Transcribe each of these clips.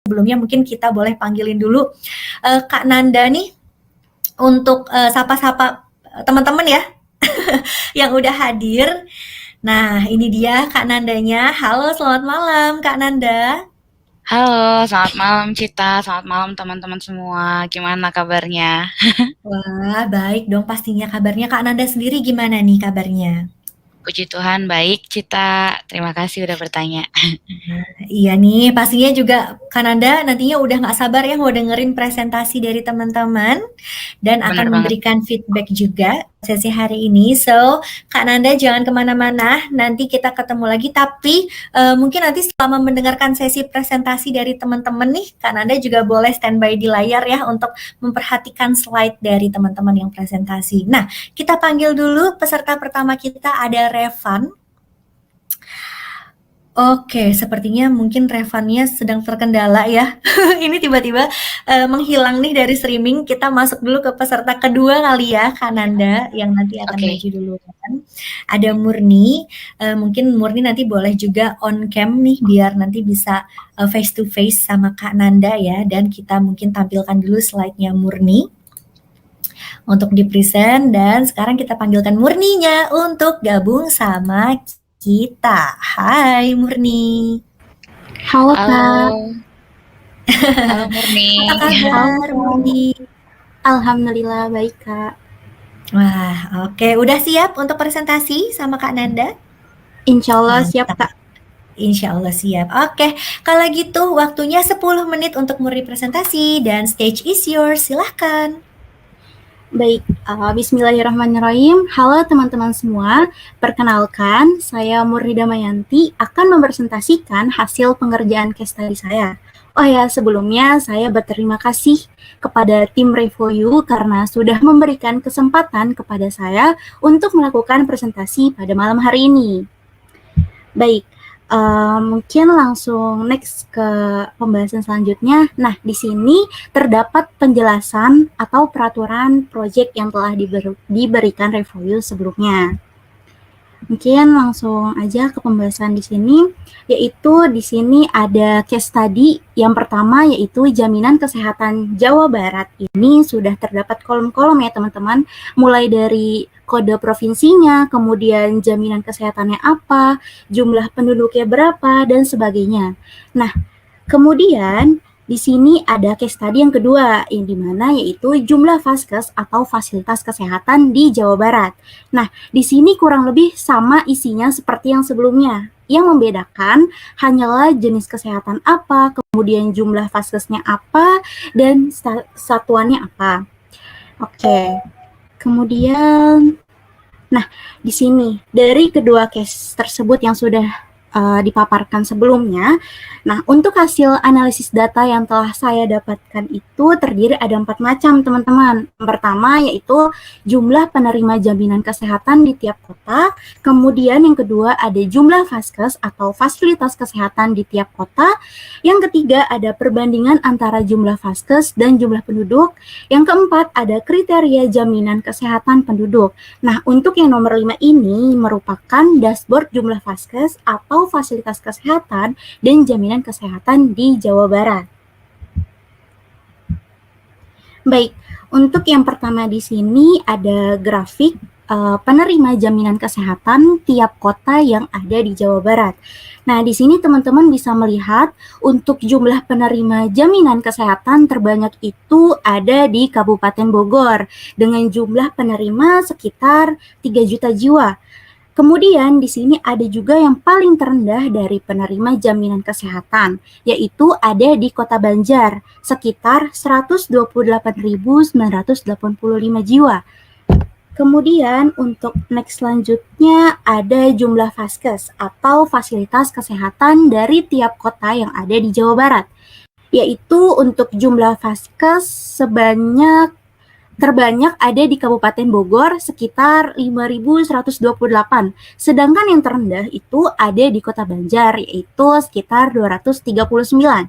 sebelumnya mungkin kita boleh panggilin dulu Kak Nanda nih untuk sapa-sapa teman-teman ya yang udah hadir. Nah, ini dia Kak Nandanya. Halo, selamat malam Kak Nanda. Halo, selamat malam Cita, selamat malam teman-teman semua. Gimana kabarnya? Wah, baik dong pastinya kabarnya. Kak Nanda sendiri gimana nih kabarnya? Puji Tuhan baik Cita. Terima kasih udah bertanya. Iya nih, pastinya juga Kananda nantinya udah nggak sabar ya mau dengerin presentasi dari teman-teman dan akan Bener banget. memberikan feedback juga sesi hari ini. So, Kak Nanda jangan kemana-mana, nanti kita ketemu lagi. Tapi mungkin nanti selama mendengarkan sesi presentasi dari teman-teman nih, Kak Nanda juga boleh standby di layar ya untuk memperhatikan slide dari teman-teman yang presentasi. Nah, kita panggil dulu peserta pertama kita ada Revan. Oke, sepertinya mungkin Revannya sedang terkendala ya. Ini tiba-tiba menghilang nih dari streaming. Kita masuk dulu ke peserta kedua kali ya, Kak Nanda, yang nanti akan Oke. maju duluan. Ada Murni, mungkin Murni nanti boleh juga on cam nih, biar nanti bisa face to face sama Kak Nanda ya. Dan kita mungkin tampilkan dulu slide-nya Murni untuk di-present. Dan sekarang kita panggilkan Murninya untuk gabung sama kita. Hai Murni. Halo Kak. Halo. Halo Murni. Apa kabar Murni? Alhamdulillah baik Kak. Wah, oke. Udah siap untuk presentasi sama Kak Nanda? Insya Allah siap Kak. Insya Allah siap. Oke, kalau gitu waktunya 10 menit untuk Murni presentasi dan stage is yours. Silahkan. Baik, bismillahirrahmanirrahim. Halo teman-teman semua, perkenalkan saya Murni Damayanti akan mempresentasikan hasil pengerjaan case study saya. Oh ya, sebelumnya saya berterima kasih kepada tim Revoyu karena sudah memberikan kesempatan kepada saya untuk melakukan presentasi pada malam hari ini. Baik, mungkin langsung next ke pembahasan selanjutnya. Nah, di sini terdapat penjelasan atau peraturan proyek yang telah diberikan Revoyu sebelumnya. Mungkin langsung aja ke pembahasan di sini, yaitu di sini ada case study yang pertama yaitu jaminan kesehatan Jawa Barat. Ini sudah terdapat kolom-kolom ya teman-teman, mulai dari kode provinsinya, kemudian jaminan kesehatannya apa, jumlah penduduknya berapa, dan sebagainya. Nah, kemudian di sini ada case study yang kedua, yang dimana yaitu jumlah vaskes atau fasilitas kesehatan di Jawa Barat. Nah, di sini kurang lebih sama isinya seperti yang sebelumnya. Yang membedakan hanyalah jenis kesehatan apa, kemudian jumlah vaskesnya apa, dan satuannya apa. Oke, kemudian, nah di sini dari kedua case tersebut yang sudah dipaparkan sebelumnya. Nah, untuk hasil analisis data yang telah saya dapatkan itu terdiri ada 4 macam, teman-teman. Yang pertama yaitu jumlah penerima jaminan kesehatan di tiap kota. Kemudian yang kedua ada jumlah vaskes atau fasilitas kesehatan di tiap kota. Yang ketiga ada perbandingan antara jumlah vaskes dan jumlah penduduk. Yang keempat ada kriteria jaminan kesehatan penduduk. Nah, untuk yang nomor 5 ini merupakan dashboard jumlah vaskes atau fasilitas kesehatan dan jaminan kesehatan di Jawa Barat. Baik, untuk yang pertama di sini ada grafik penerima jaminan kesehatan tiap kota yang ada di Jawa Barat. Nah, di sini teman-teman bisa melihat untuk jumlah penerima jaminan kesehatan terbanyak itu ada di Kabupaten Bogor dengan jumlah penerima sekitar 3 juta jiwa. Kemudian di sini ada juga yang paling terendah dari penerima jaminan kesehatan, yaitu ada di Kota Banjar, sekitar 128.985 jiwa. Kemudian untuk next selanjutnya ada jumlah vaskes atau fasilitas kesehatan dari tiap kota yang ada di Jawa Barat, yaitu untuk jumlah vaskes terbanyak ada di Kabupaten Bogor sekitar 5.128, sedangkan yang terendah itu ada di Kota Banjar yaitu sekitar 239.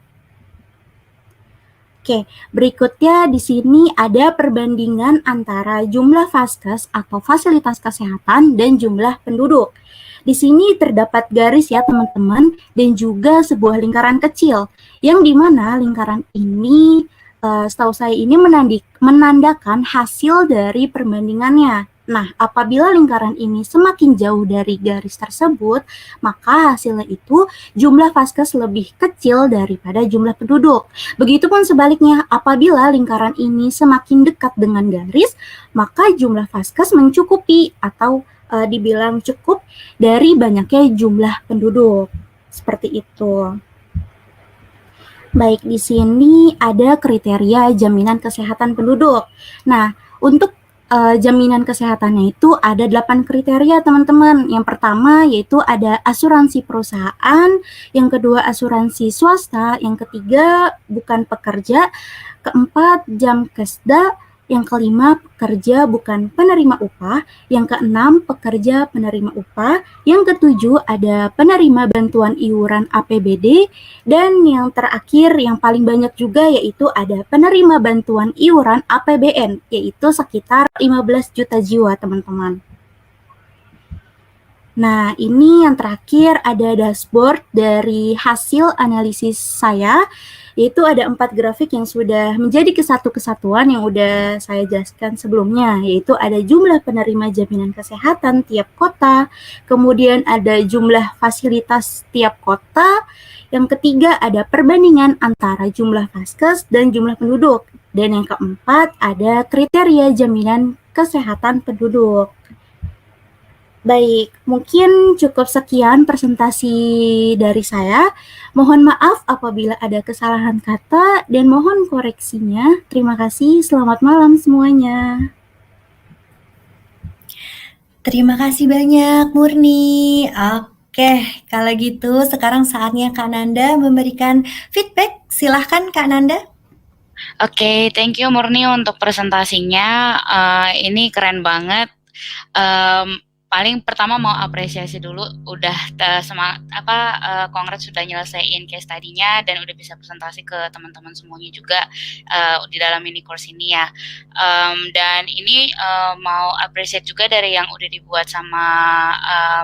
Oke, berikutnya di sini ada perbandingan antara jumlah vaskes atau fasilitas kesehatan dan jumlah penduduk. Di sini terdapat garis ya teman-teman, dan juga sebuah lingkaran kecil, yang dimana lingkaran ini setahu saya ini menandakan hasil dari perbandingannya. Nah, apabila lingkaran ini semakin jauh dari garis tersebut, maka hasilnya itu jumlah vaskes lebih kecil daripada jumlah penduduk. Begitupun sebaliknya, apabila lingkaran ini semakin dekat dengan garis, maka jumlah vaskes mencukupi atau dibilang cukup dari banyaknya jumlah penduduk. Seperti itu. Baik, di sini ada kriteria jaminan kesehatan penduduk. Nah, untuk jaminan kesehatannya itu ada 8 kriteria teman-teman. Yang pertama yaitu ada asuransi perusahaan, yang kedua asuransi swasta, yang ketiga bukan pekerja, keempat jam kesda, yang kelima pekerja bukan penerima upah, yang keenam pekerja penerima upah, yang ketujuh ada penerima bantuan iuran APBD, dan yang terakhir yang paling banyak juga yaitu ada penerima bantuan iuran APBN, yaitu sekitar 15 juta jiwa teman-teman. Nah, ini yang terakhir ada dashboard dari hasil analisis saya, yaitu ada 4 grafik yang sudah menjadi kesatuan yang udah saya jelaskan sebelumnya, yaitu ada jumlah penerima jaminan kesehatan tiap kota, kemudian ada jumlah fasilitas tiap kota, yang ketiga ada perbandingan antara jumlah vaskes dan jumlah penduduk, dan yang keempat ada kriteria jaminan kesehatan penduduk. Baik, mungkin cukup sekian presentasi dari saya. Mohon maaf apabila ada kesalahan kata dan mohon koreksinya. Terima kasih, selamat malam semuanya. Terima kasih banyak Murni. Oke, kalau gitu sekarang saatnya Kak Nanda memberikan feedback. Silahkan Kak Nanda. Oke, thank you Murni untuk presentasinya. Ini keren banget. Paling pertama mau apresiasi dulu udah Kongres sudah nyelesain case study-nya dan udah bisa presentasi ke teman-teman semuanya juga di dalam mini course ini ya. Dan ini mau appreciate juga dari yang udah dibuat sama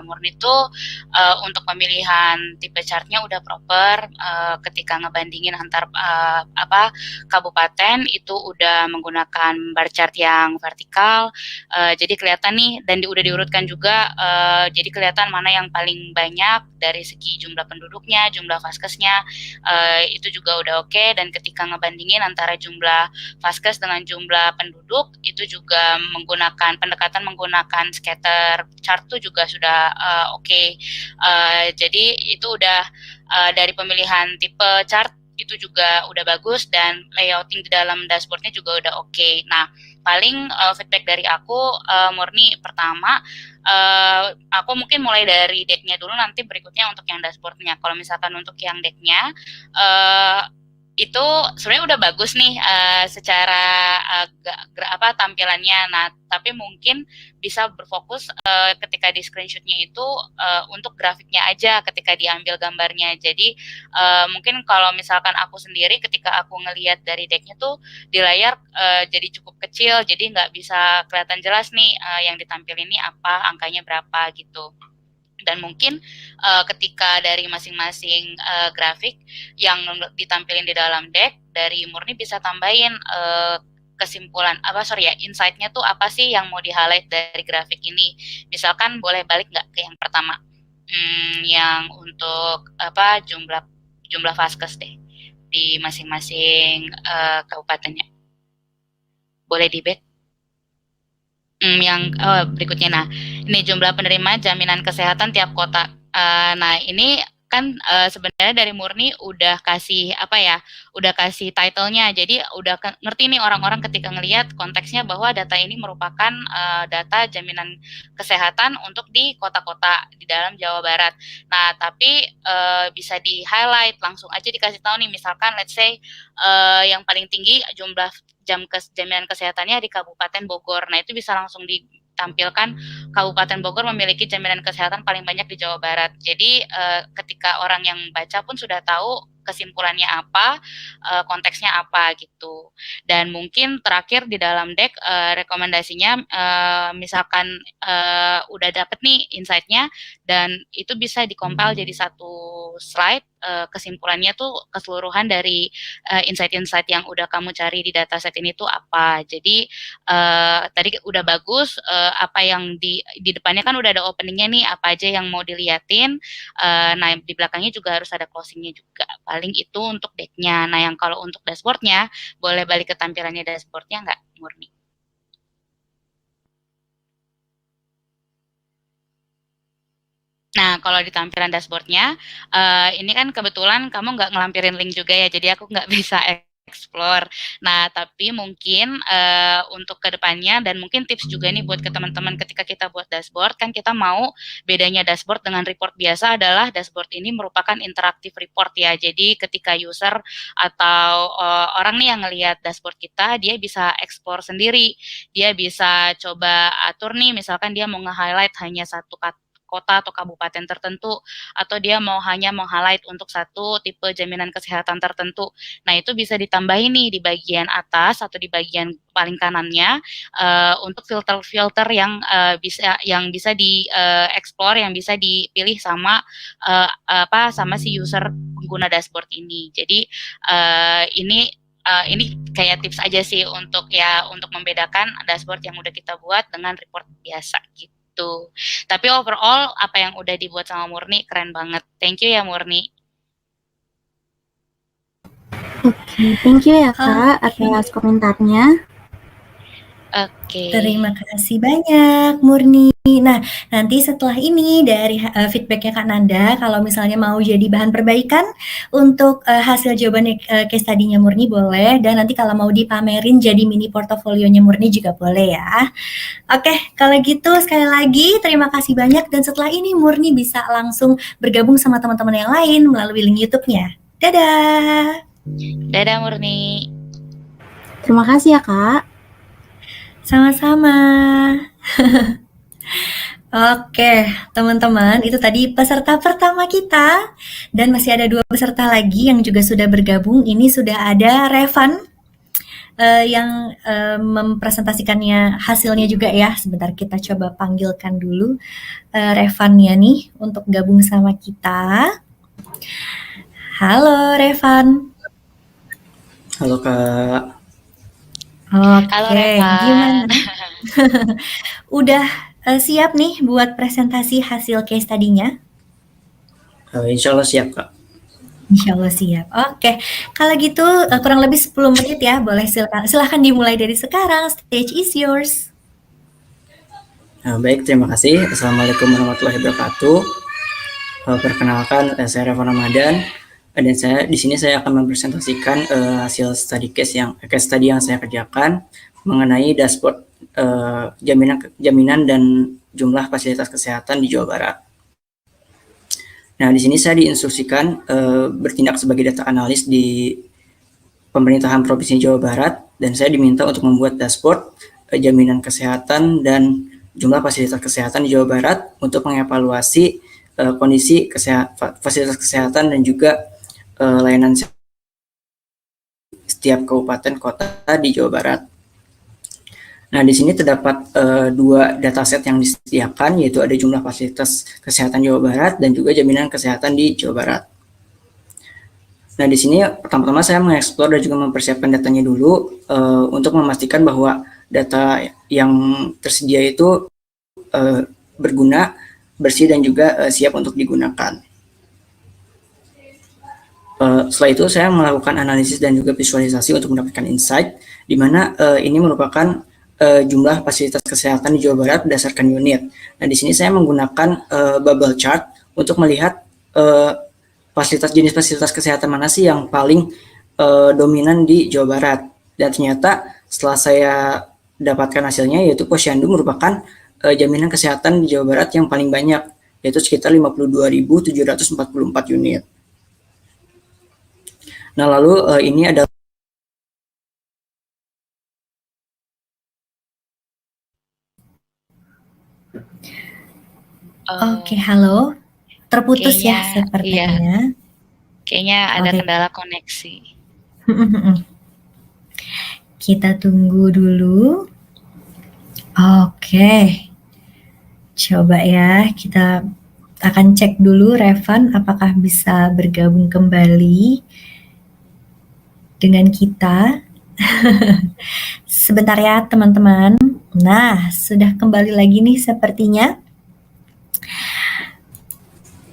Murni tuh untuk pemilihan tipe chartnya udah proper, ketika ngebandingin antar kabupaten itu udah menggunakan bar chart yang vertikal, jadi kelihatan nih dan udah diurutkan juga, jadi kelihatan mana yang paling banyak dari segi jumlah penduduknya, jumlah vaskesnya, itu juga udah oke. Dan ketika ngebandingin antara jumlah vaskes dengan jumlah penduduk, itu juga pendekatan menggunakan scatter chart tuh juga sudah oke. Jadi itu udah dari pemilihan tipe chart itu juga udah bagus dan layouting di dalam dashboardnya juga udah oke. Nah, paling feedback dari aku Murni, pertama aku mungkin mulai dari decknya dulu, nanti berikutnya untuk yang dashboardnya. Kalau misalkan untuk yang decknya itu sebenarnya udah bagus nih secara tampilannya. Nah, tapi mungkin bisa berfokus ketika di screenshotnya itu untuk grafiknya aja ketika diambil gambarnya. Jadi mungkin kalau misalkan aku sendiri ketika aku ngelihat dari decknya tuh di layar jadi cukup kecil, jadi nggak bisa kelihatan jelas nih yang ditampilin ini apa, angkanya berapa gitu. Dan mungkin ketika dari masing-masing grafik yang ditampilin di dalam deck, dari Murni bisa tambahin kesimpulan insight-nya tuh apa sih yang mau di-highlight dari grafik ini. Misalkan boleh balik nggak ke yang pertama, yang untuk jumlah vaskes deh di masing-masing kabupatennya. Boleh di-back? Yang berikutnya. Nah, ini jumlah penerima jaminan kesehatan tiap kota. Nah, ini kan sebenarnya dari Murni udah kasih udah kasih title-nya. Jadi udah ngerti nih orang-orang ketika ngelihat konteksnya bahwa data ini merupakan data jaminan kesehatan untuk di kota-kota di dalam Jawa Barat. Nah, tapi bisa di-highlight, langsung aja dikasih tahu nih, misalkan let's say yang paling tinggi jumlah jaminan kesehatannya di Kabupaten Bogor. Nah, itu bisa langsung ditampilkan Kabupaten Bogor memiliki jaminan kesehatan paling banyak di Jawa Barat. Jadi ketika orang yang baca pun sudah tahu kesimpulannya apa, konteksnya apa gitu. Dan mungkin terakhir di dalam deck rekomendasinya misalkan udah dapet nih insight-nya dan itu bisa dikompil jadi satu slide, kesimpulannya tuh keseluruhan dari insight-insight yang udah kamu cari di dataset ini tuh apa. Jadi tadi udah bagus, apa yang di depannya kan udah ada opening-nya nih, apa aja yang mau diliatin, nah di belakangnya juga harus ada closing-nya juga. Paling itu untuk deck-nya. Nah yang kalau untuk dashboard-nya, boleh balik ke tampilannya dashboard-nya nggak, Murni? Nah, kalau di tampilan dashboard-nya, ini kan kebetulan kamu nggak ngelampirin link juga ya, jadi aku nggak bisa explore. Nah, tapi mungkin untuk kedepannya dan mungkin tips juga nih buat ke teman-teman ketika kita buat dashboard, kan kita mau bedanya dashboard dengan report biasa adalah dashboard ini merupakan interaktif report ya. Jadi ketika user atau orang nih yang ngelihat dashboard kita, dia bisa explore sendiri. Dia bisa coba atur nih, misalkan dia mau nge-highlight hanya satu kota atau kabupaten tertentu, atau dia hanya mau highlight untuk satu tipe jaminan kesehatan tertentu. Nah, itu bisa ditambahin nih di bagian atas atau di bagian paling kanannya untuk filter-filter yang bisa di-explore, yang bisa dipilih sama sama si user pengguna dashboard ini. Jadi ini kayak tips aja sih untuk membedakan dashboard yang udah kita buat dengan report biasa gitu. Tapi overall apa yang udah dibuat sama Murni keren banget. Thank you ya Murni. Oke, thank you ya Kak atas komentarnya. Oke. Terima kasih banyak Murni. Nah, nanti setelah ini dari feedbacknya Kak Nanda, kalau misalnya mau jadi bahan perbaikan untuk hasil jawaban case study-nya Murni boleh, dan nanti kalau mau dipamerin jadi mini portofolionya Murni juga boleh ya. Oke, kalau gitu sekali lagi terima kasih banyak, dan setelah ini Murni bisa langsung bergabung sama teman-teman yang lain melalui link YouTube-nya. Dadah! Dadah Murni. Terima kasih ya Kak. Sama-sama. Oke, teman-teman, itu tadi peserta pertama kita, dan masih ada 2 peserta lagi yang juga sudah bergabung. Ini sudah ada Revan yang mempresentasikannya hasilnya juga ya. Sebentar kita coba panggilkan dulu Revannya nih untuk gabung sama kita. Halo Revan. Halo Kak. Oke, halo Revan. Gimana? Udah siap nih buat presentasi hasil case tadinya? Insya Allah siap Kak. Insya Allah siap. Oke, kalau gitu kurang lebih 10 menit ya. Boleh silahkan dimulai dari sekarang. Stage is yours. Baik, terima kasih. Assalamualaikum warahmatullahi wabarakatuh. Perkenalkan, saya Revan Ramadan, dan di sini saya akan mempresentasikan hasil case study yang saya kerjakan mengenai dashboard jaminan dan jumlah fasilitas kesehatan di Jawa Barat. Nah, di sini saya diinstruksikan bertindak sebagai data analis di pemerintahan Provinsi Jawa Barat, dan saya diminta untuk membuat dashboard jaminan kesehatan dan jumlah fasilitas kesehatan di Jawa Barat untuk mengevaluasi kondisi fasilitas kesehatan dan juga layanan setiap kabupaten kota di Jawa Barat. Nah, di sini terdapat 2 dataset yang disediakan, yaitu ada jumlah fasilitas kesehatan Jawa Barat dan juga jaminan kesehatan di Jawa Barat. Nah, di sini pertama-tama saya mengeksplor dan juga mempersiapkan datanya dulu untuk memastikan bahwa data yang tersedia itu berguna, bersih, dan juga siap untuk digunakan. Setelah itu saya melakukan analisis dan juga visualisasi untuk mendapatkan insight, di mana ini merupakan jumlah fasilitas kesehatan di Jawa Barat berdasarkan unit. Nah, di sini saya menggunakan bubble chart untuk melihat jenis fasilitas kesehatan mana sih yang paling dominan di Jawa Barat. Dan ternyata setelah saya dapatkan hasilnya, yaitu Posyandu merupakan jaminan kesehatan di Jawa Barat yang paling banyak, yaitu sekitar 52.744 unit. Nah, lalu ini adalah Oke, halo. Terputus ya sepertinya. Kayaknya ada Oke. kendala koneksi. Kita tunggu dulu. Oke. Coba ya, kita akan cek dulu Revan apakah bisa bergabung kembali dengan kita. Sebentar ya teman-teman. Nah, sudah kembali lagi nih sepertinya.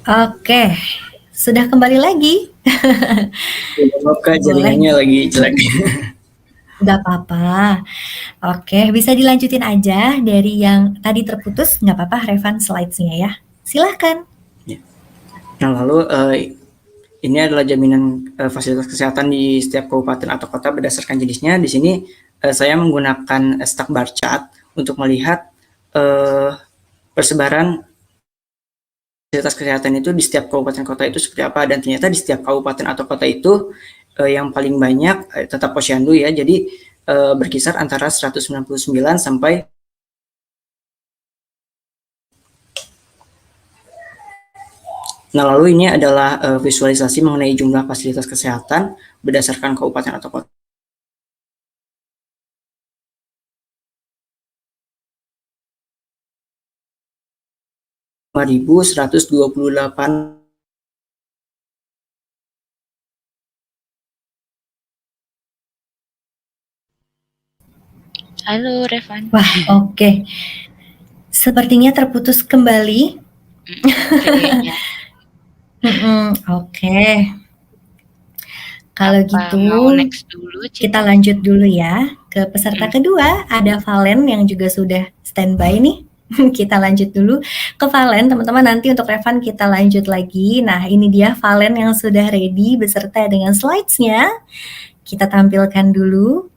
Oke, sudah kembali lagi. Maaf Kak, jaringannya lagi jelek. Gak apa-apa. Oke, bisa dilanjutin aja dari yang tadi terputus, nggak apa-apa Revan slides-nya ya. Silahkan. Nah, lalu ini adalah jaminan fasilitas kesehatan di setiap kabupaten atau kota berdasarkan jenisnya. Di sini saya menggunakan stack bar chart untuk melihat persebaran fasilitas kesehatan itu di setiap kabupaten kota itu seperti apa, dan ternyata di setiap kabupaten atau kota itu yang paling banyak tetap Posyandu ya, jadi berkisar antara 199 sampai Nah, lalu ini adalah visualisasi mengenai jumlah fasilitas kesehatan berdasarkan kabupaten atau kota. Ribu 128. Halo Revan. Wah, oke. Sepertinya terputus kembali. Kayaknya. Oke. Kalau Apa gitu, mau next dulu, kita lanjut dulu ya ke peserta kedua. Ada Valen yang juga sudah standby nih. Kita lanjut dulu ke Valen, teman-teman. Nanti untuk Revan kita lanjut lagi. Nah, ini dia Valen yang sudah ready beserta dengan slides-nya. Kita tampilkan dulu.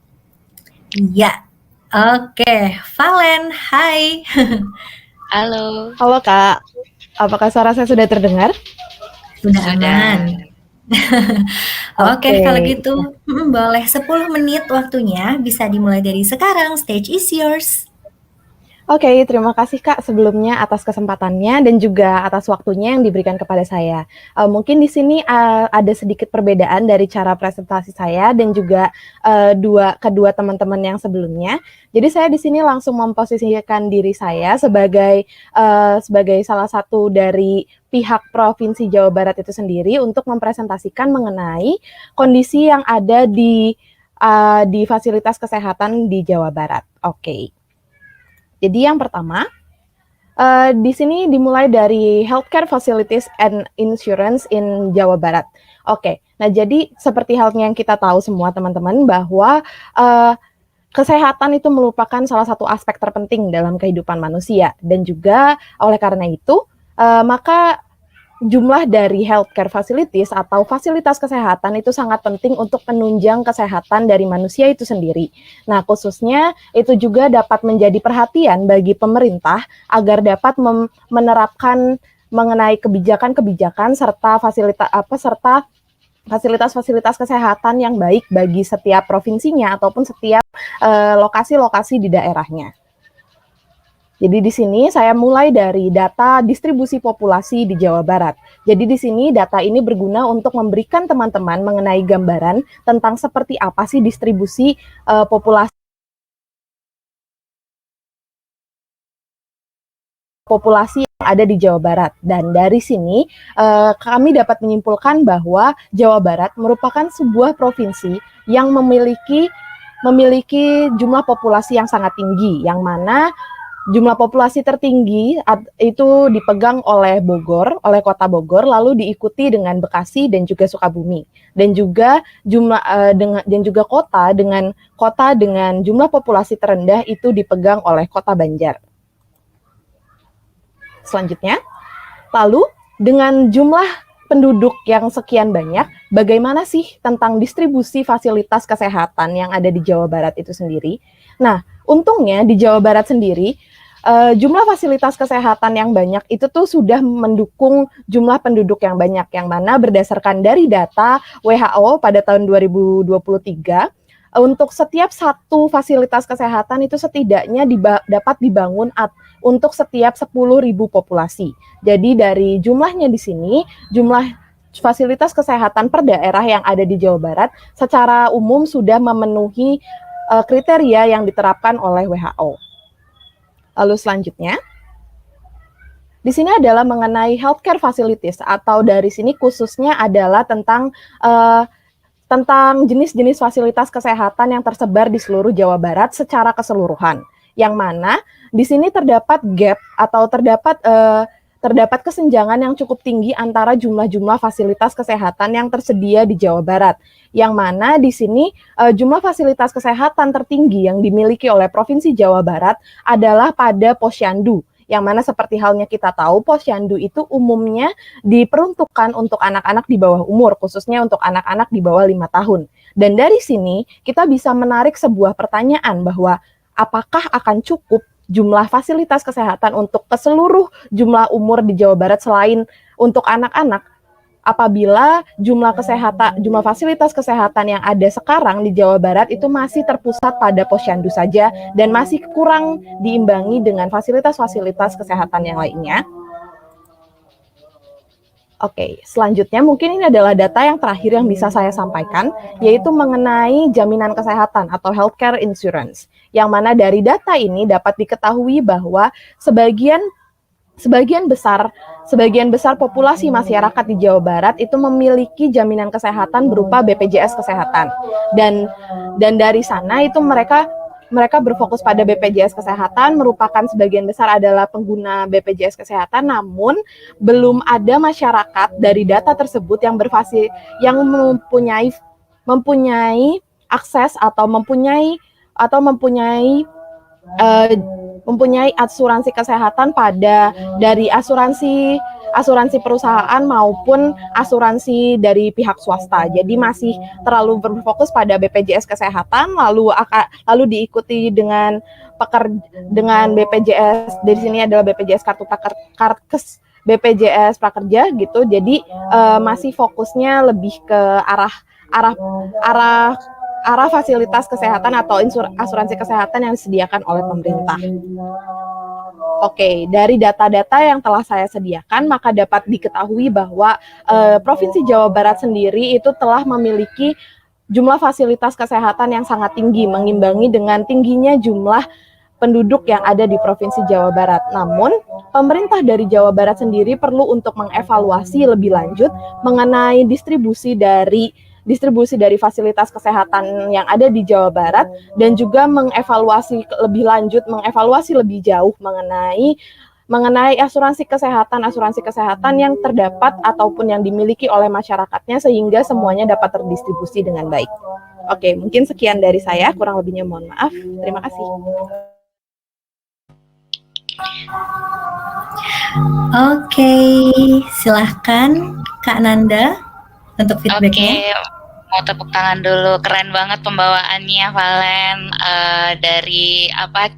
Ya, oke. Valen, hai. Halo. Halo Kak, apakah suara saya sudah terdengar? Sudah aman. Oke, kalau gitu boleh 10 menit waktunya, bisa dimulai dari sekarang. Stage is yours. Oke, terima kasih Kak sebelumnya atas kesempatannya dan juga atas waktunya yang diberikan kepada saya. Mungkin di sini ada sedikit perbedaan dari cara presentasi saya dan juga kedua teman-teman yang sebelumnya. Jadi saya di sini langsung memposisikan diri saya sebagai salah satu dari pihak Provinsi Jawa Barat itu sendiri untuk mempresentasikan mengenai kondisi yang ada di fasilitas kesehatan di Jawa Barat. Oke. Jadi yang pertama, di sini dimulai dari healthcare facilities and insurance in Jawa Barat. Oke, nah jadi seperti halnya yang kita tahu semua teman-teman bahwa kesehatan itu merupakan salah satu aspek terpenting dalam kehidupan manusia, dan juga oleh karena itu maka jumlah dari healthcare facilities atau fasilitas kesehatan itu sangat penting untuk menunjang kesehatan dari manusia itu sendiri. Nah, khususnya itu juga dapat menjadi perhatian bagi pemerintah agar dapat menerapkan mengenai kebijakan-kebijakan serta fasilitas kesehatan yang baik bagi setiap provinsinya ataupun setiap lokasi-lokasi di daerahnya. Jadi di sini saya mulai dari data distribusi populasi di Jawa Barat. Jadi di sini data ini berguna untuk memberikan teman-teman mengenai gambaran tentang seperti apa sih distribusi populasi yang ada di Jawa Barat. Dan dari sini kami dapat menyimpulkan bahwa Jawa Barat merupakan sebuah provinsi yang memiliki jumlah populasi yang sangat tinggi, yang mana jumlah populasi tertinggi itu dipegang oleh Bogor, oleh Kota Bogor, lalu diikuti dengan Bekasi dan juga Sukabumi, dan juga kota dengan jumlah populasi terendah itu dipegang oleh Kota Banjar. Selanjutnya, lalu dengan jumlah penduduk yang sekian banyak, bagaimana sih tentang distribusi fasilitas kesehatan yang ada di Jawa Barat itu sendiri? Nah, untungnya di Jawa Barat sendiri, jumlah fasilitas kesehatan yang banyak itu tuh sudah mendukung jumlah penduduk yang banyak, yang mana berdasarkan dari data WHO pada tahun 2023, untuk setiap satu fasilitas kesehatan itu setidaknya dapat dibangun untuk setiap 10.000 populasi. Jadi dari jumlahnya di sini, jumlah fasilitas kesehatan per daerah yang ada di Jawa Barat secara umum sudah memenuhi kriteria yang diterapkan oleh WHO. Lalu selanjutnya, di sini adalah mengenai healthcare facilities, atau dari sini khususnya adalah tentang jenis-jenis fasilitas kesehatan yang tersebar di seluruh Jawa Barat secara keseluruhan. Yang mana di sini terdapat gap atau terdapat kesenjangan yang cukup tinggi antara jumlah-jumlah fasilitas kesehatan yang tersedia di Jawa Barat. Yang mana di sini jumlah fasilitas kesehatan tertinggi yang dimiliki oleh Provinsi Jawa Barat adalah pada Posyandu. Yang mana seperti halnya kita tahu, Posyandu itu umumnya diperuntukkan untuk anak-anak di bawah umur, khususnya untuk anak-anak di bawah 5 tahun. Dan dari sini kita bisa menarik sebuah pertanyaan bahwa apakah akan cukup jumlah fasilitas kesehatan untuk keseluruh jumlah umur di Jawa Barat selain untuk anak-anak, apabila jumlah fasilitas kesehatan yang ada sekarang di Jawa Barat itu masih terpusat pada Posyandu saja dan masih kurang diimbangi dengan fasilitas-fasilitas kesehatan yang lainnya. Oke, selanjutnya mungkin ini adalah data yang terakhir yang bisa saya sampaikan, yaitu mengenai jaminan kesehatan atau healthcare insurance. Yang mana dari data ini dapat diketahui bahwa sebagian besar populasi masyarakat di Jawa Barat itu memiliki jaminan kesehatan berupa BPJS Kesehatan. Dan dari sana itu mereka berfokus pada BPJS Kesehatan, merupakan sebagian besar adalah pengguna BPJS Kesehatan, namun belum ada masyarakat dari data tersebut yang mempunyai akses atau mempunyai asuransi kesehatan dari asuransi perusahaan maupun asuransi dari pihak swasta. Jadi masih terlalu berfokus pada BPJS Kesehatan, lalu diikuti dengan BPJS, dari sini adalah BPJS BPJS Prakerja gitu. Jadi masih fokusnya lebih ke arah fasilitas kesehatan atau asuransi kesehatan yang disediakan oleh pemerintah. Oke, dari data-data yang telah saya sediakan, maka dapat diketahui bahwa Provinsi Jawa Barat sendiri itu telah memiliki jumlah fasilitas kesehatan yang sangat tinggi, mengimbangi dengan tingginya jumlah penduduk yang ada di Provinsi Jawa Barat. Namun, pemerintah dari Jawa Barat sendiri perlu untuk mengevaluasi lebih lanjut mengenai distribusi dari fasilitas kesehatan yang ada di Jawa Barat, dan juga mengevaluasi lebih jauh mengenai asuransi kesehatan yang terdapat ataupun yang dimiliki oleh masyarakatnya, sehingga semuanya dapat terdistribusi dengan baik. Oke, mungkin sekian dari saya, kurang lebihnya mohon maaf. Terima kasih. Oke, silahkan Kak Nanda untuk feedbacknya. Oke, mau tepuk tangan dulu, keren banget pembawaannya Valen, dari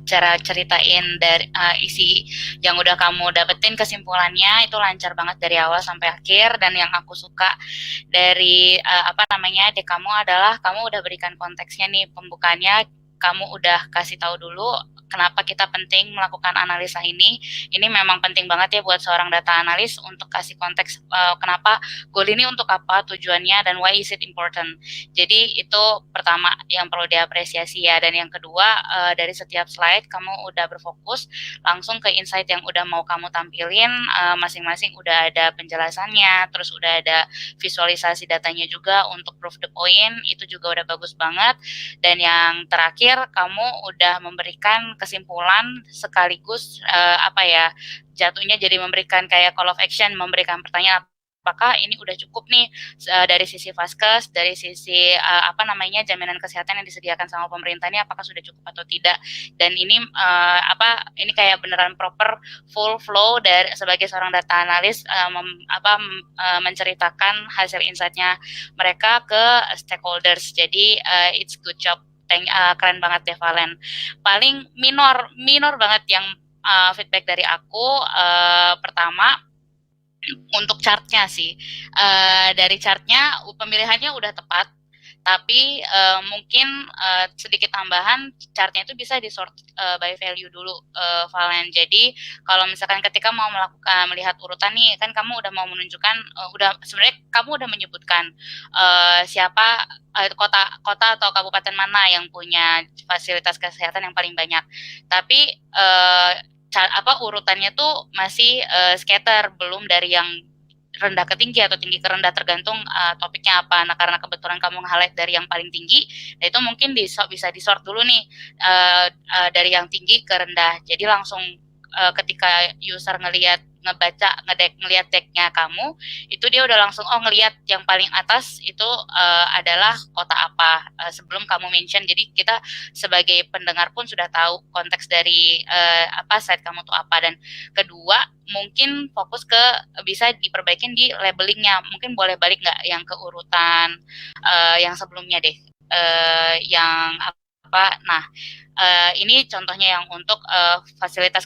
cara ceritain dari isi yang udah kamu dapetin, kesimpulannya itu lancar banget dari awal sampai akhir. Dan yang aku suka dari di kamu adalah kamu udah berikan konteksnya nih, pembukaannya kamu udah kasih tahu dulu kenapa kita penting melakukan analisa ini. Ini memang penting banget ya buat seorang data analis untuk kasih konteks kenapa goal ini untuk apa, tujuannya, dan why is it important. Jadi itu pertama yang perlu diapresiasi ya. Dan yang kedua, dari setiap slide kamu udah berfokus langsung ke insight yang udah mau kamu tampilin, masing-masing udah ada penjelasannya, terus udah ada visualisasi datanya juga untuk prove the point, itu juga udah bagus banget. Dan yang terakhir, kamu udah memberikan kesimpulan sekaligus jatuhnya jadi memberikan kayak call of action, memberikan pertanyaan apakah ini udah cukup nih dari sisi Vaskes, dari sisi jaminan kesehatan yang disediakan sama pemerintah ini apakah sudah cukup atau tidak. Dan ini ini kayak beneran proper full flow dari sebagai seorang data analis menceritakan hasil insight-nya mereka ke stakeholders. Jadi it's good job. Keren banget deh Valen. Paling minor banget yang feedback dari aku, pertama untuk chartnya sih, dari chartnya pemilihannya udah tepat, Tapi mungkin sedikit tambahan, chartnya itu bisa di-sort by value dulu, Valen. Jadi kalau misalkan ketika mau melihat urutan nih, kan kamu udah mau menunjukkan, sebenarnya kamu udah menyebutkan siapa kota atau kabupaten mana yang punya fasilitas kesehatan yang paling banyak. Tapi urutannya tuh masih scatter, belum dari yang rendah ke tinggi atau tinggi ke rendah, tergantung topiknya apa. Nah, karena kebetulan kamu nge-highlight dari yang paling tinggi, nah itu mungkin bisa di-sort dulu nih dari yang tinggi ke rendah. Jadi langsung ketika user ngelihat decknya kamu, itu dia udah langsung ngelihat yang paling atas itu adalah kota apa sebelum kamu mention. Jadi kita sebagai pendengar pun sudah tahu konteks dari slide kamu tuh apa. Dan kedua, mungkin fokus ke bisa diperbaikin di labelingnya. Mungkin boleh balik nggak yang ke urutan yang sebelumnya deh, yang apa? Nah, ini contohnya yang untuk fasilitas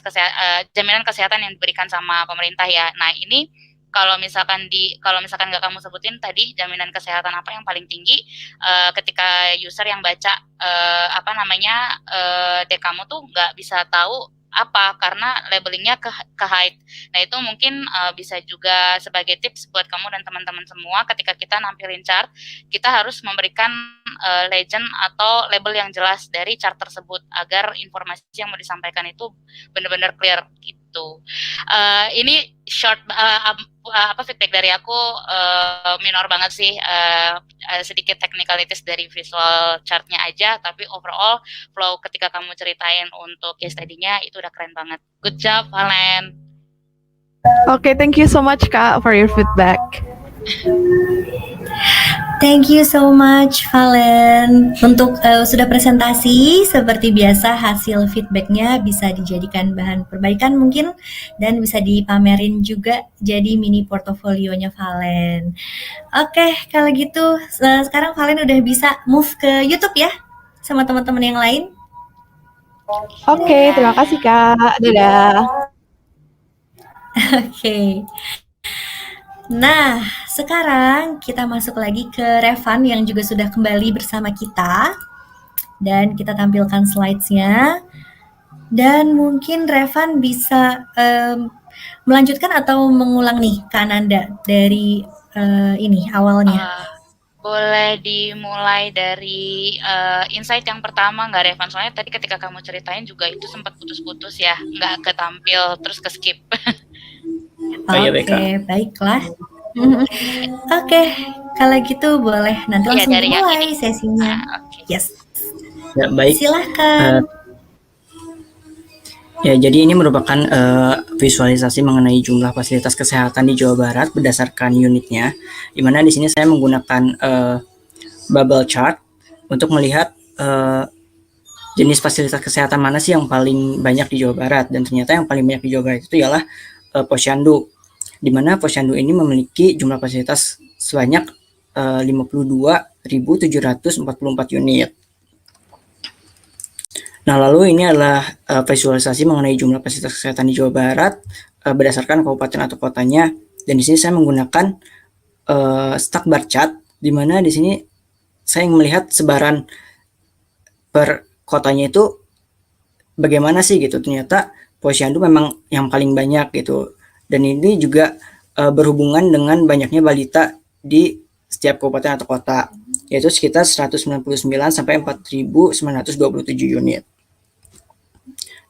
jaminan kesehatan yang diberikan sama pemerintah ya. Nah, ini kalau misalkan nggak kamu sebutin tadi jaminan kesehatan apa yang paling tinggi, ketika user yang baca deck kamu tuh nggak bisa tahu apa, karena labelingnya ke hide. Nah, itu mungkin bisa juga sebagai tips buat kamu dan teman-teman semua, ketika kita nampilin chart, kita harus memberikan legend atau label yang jelas dari chart tersebut, agar informasi yang mau disampaikan itu benar-benar clear gitu. Ini short feedback dari aku, minor banget sih, sedikit technicalities dari visual chartnya aja, tapi overall flow ketika kamu ceritain untuk case study-nya itu udah keren banget. Good job, Valen. Oke, thank you so much Kak for your feedback. Thank you so much, Valen. Untuk sudah presentasi, seperti biasa hasil feedbacknya bisa dijadikan bahan perbaikan mungkin, dan bisa dipamerin juga jadi mini portofolionya Valen. Oke, kalau gitu sekarang Valen udah bisa move ke YouTube ya, sama teman-teman yang lain. Oke, terima kasih Kak. Dadah. Oke. Nah, sekarang kita masuk lagi ke Revan yang juga sudah kembali bersama kita. Dan kita tampilkan slides-nya. Dan mungkin Revan bisa melanjutkan atau mengulang nih Kak Nanda dari ini awalnya. Boleh dimulai dari insight yang pertama nggak, Revan? Soalnya tadi ketika kamu ceritain juga itu sempat putus-putus ya, nggak ketampil, terus ke skip. Oke, baiklah. Oke, kalau gitu boleh nanti langsung mulai sesinya. Yes. Ya, baik. Silahkan. Ya, jadi ini merupakan visualisasi mengenai jumlah fasilitas kesehatan di Jawa Barat berdasarkan unitnya, di mana di sini saya menggunakan bubble chart untuk melihat jenis fasilitas kesehatan mana sih yang paling banyak di Jawa Barat. Dan ternyata yang paling banyak di Jawa Barat itu ialah Posyandu, di mana Posyandu ini memiliki jumlah fasilitas sebanyak 52.744 unit. Nah, lalu ini adalah visualisasi mengenai jumlah fasilitas kesehatan di Jawa Barat berdasarkan kabupaten atau kotanya. Dan di sini saya menggunakan stack bar chart, di mana di sini saya melihat sebaran per kotanya itu bagaimana sih gitu. Ternyata Posyandu memang yang paling banyak gitu. Dan ini juga berhubungan dengan banyaknya balita di setiap kabupaten atau kota, yaitu sekitar 199 sampai 4.927 unit.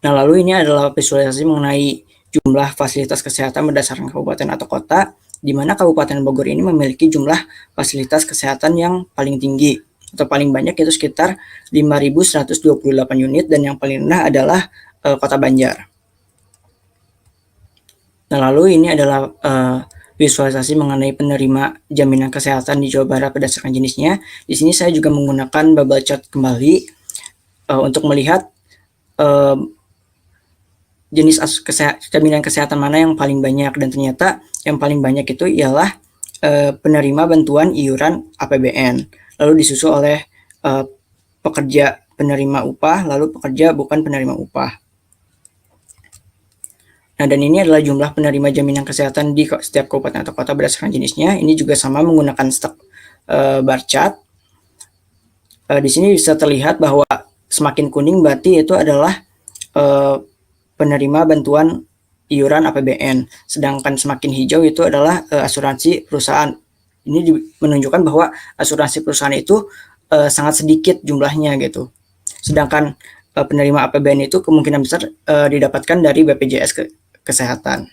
Nah, lalu ini adalah visualisasi mengenai jumlah fasilitas kesehatan berdasarkan kabupaten atau kota, di mana Kabupaten Bogor ini memiliki jumlah fasilitas kesehatan yang paling tinggi atau paling banyak, yaitu sekitar 5.128 unit, dan yang paling rendah adalah Kota Banjar. Nah, lalu ini adalah visualisasi mengenai penerima jaminan kesehatan di Jawa Barat berdasarkan jenisnya. Di sini saya juga menggunakan bubble chart kembali untuk melihat jenis jaminan kesehatan mana yang paling banyak. Dan ternyata yang paling banyak itu ialah penerima bantuan iuran APBN, lalu disusul oleh pekerja penerima upah, lalu pekerja bukan penerima upah. Nah, dan ini adalah jumlah penerima jaminan kesehatan di setiap kabupaten atau kota berdasarkan jenisnya. Ini juga sama menggunakan stack bar chart. Di sini bisa terlihat bahwa semakin kuning berarti itu adalah penerima bantuan iuran APBN, sedangkan semakin hijau itu adalah asuransi perusahaan. Ini menunjukkan bahwa asuransi perusahaan itu sangat sedikit jumlahnya gitu. Sedangkan penerima APBN itu kemungkinan besar didapatkan dari BPJS Kesehatan.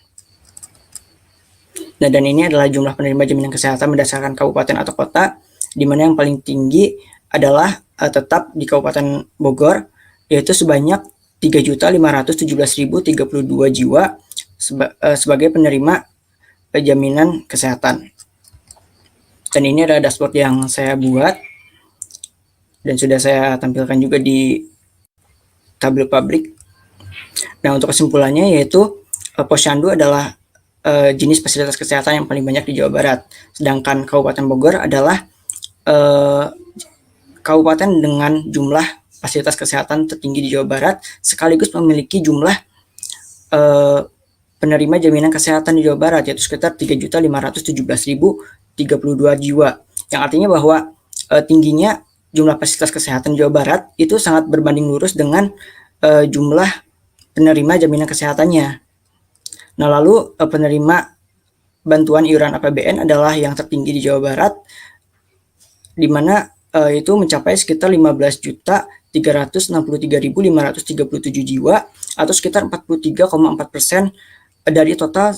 Nah, dan ini adalah jumlah penerima jaminan kesehatan berdasarkan kabupaten atau kota, di mana yang paling tinggi adalah tetap di Kabupaten Bogor, yaitu sebanyak 3.517.032 jiwa sebagai penerima jaminan kesehatan. Dan ini adalah dashboard yang saya buat dan sudah saya tampilkan juga di tabel publik. Nah, untuk kesimpulannya yaitu Posyandu adalah jenis fasilitas kesehatan yang paling banyak di Jawa Barat, sedangkan Kabupaten Bogor adalah kabupaten dengan jumlah fasilitas kesehatan tertinggi di Jawa Barat, sekaligus memiliki jumlah penerima jaminan kesehatan di Jawa Barat, yaitu sekitar 3.517.032 jiwa, yang artinya bahwa tingginya jumlah fasilitas kesehatan di Jawa Barat itu sangat berbanding lurus dengan jumlah penerima jaminan kesehatannya. Nah, lalu penerima bantuan iuran APBN adalah yang tertinggi di Jawa Barat, di mana itu mencapai sekitar 15.363.537 jiwa atau sekitar 43,4% dari total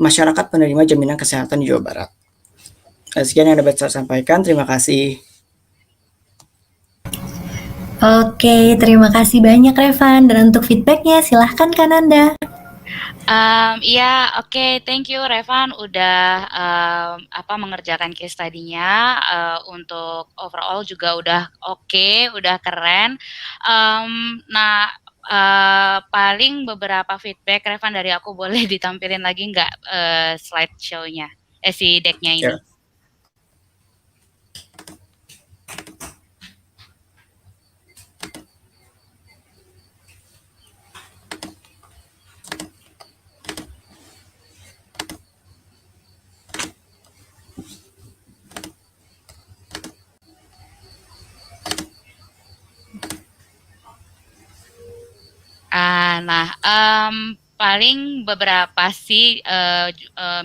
masyarakat penerima jaminan kesehatan di Jawa Barat. Sekian yang dapat saya sampaikan. Terima kasih. Oke, terima kasih banyak Revan. Dan untuk feedbacknya silahkan Kananda. Iya, oke, thank you Revan udah mengerjakan case study-nya, untuk overall juga udah oke, udah keren. Nah, paling beberapa feedback Revan dari aku boleh ditampilin lagi nggak slide show-nya, si deck-nya ini? Ya. Nah, paling beberapa sih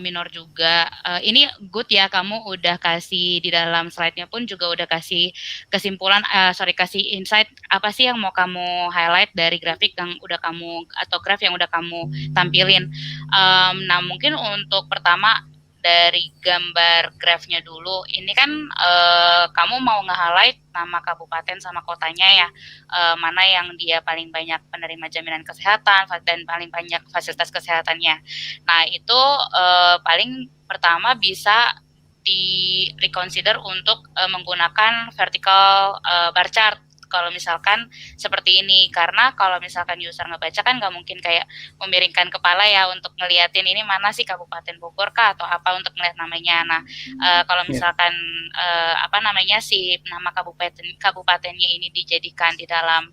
minor juga. Ini good ya, kamu udah kasih di dalam slide-nya pun juga udah kasih kesimpulan, kasih insight apa sih yang mau kamu highlight dari grafik yang udah kamu atau graf yang udah kamu tampilin. Nah, mungkin untuk pertama dari gambar grafnya dulu, ini kan kamu mau nge-highlight nama kabupaten sama kotanya ya, mana yang dia paling banyak penerima jaminan kesehatan dan paling banyak fasilitas kesehatannya. Nah, itu paling pertama bisa di reconsider untuk menggunakan vertical bar chart kalau misalkan seperti ini, karena kalau misalkan user ngebaca kan nggak mungkin kayak memiringkan kepala ya untuk ngeliatin ini mana sih Kabupaten Bogor kah atau apa untuk ngeliat namanya. Nah, kalau misalkan si nama kabupatennya ini dijadikan di dalam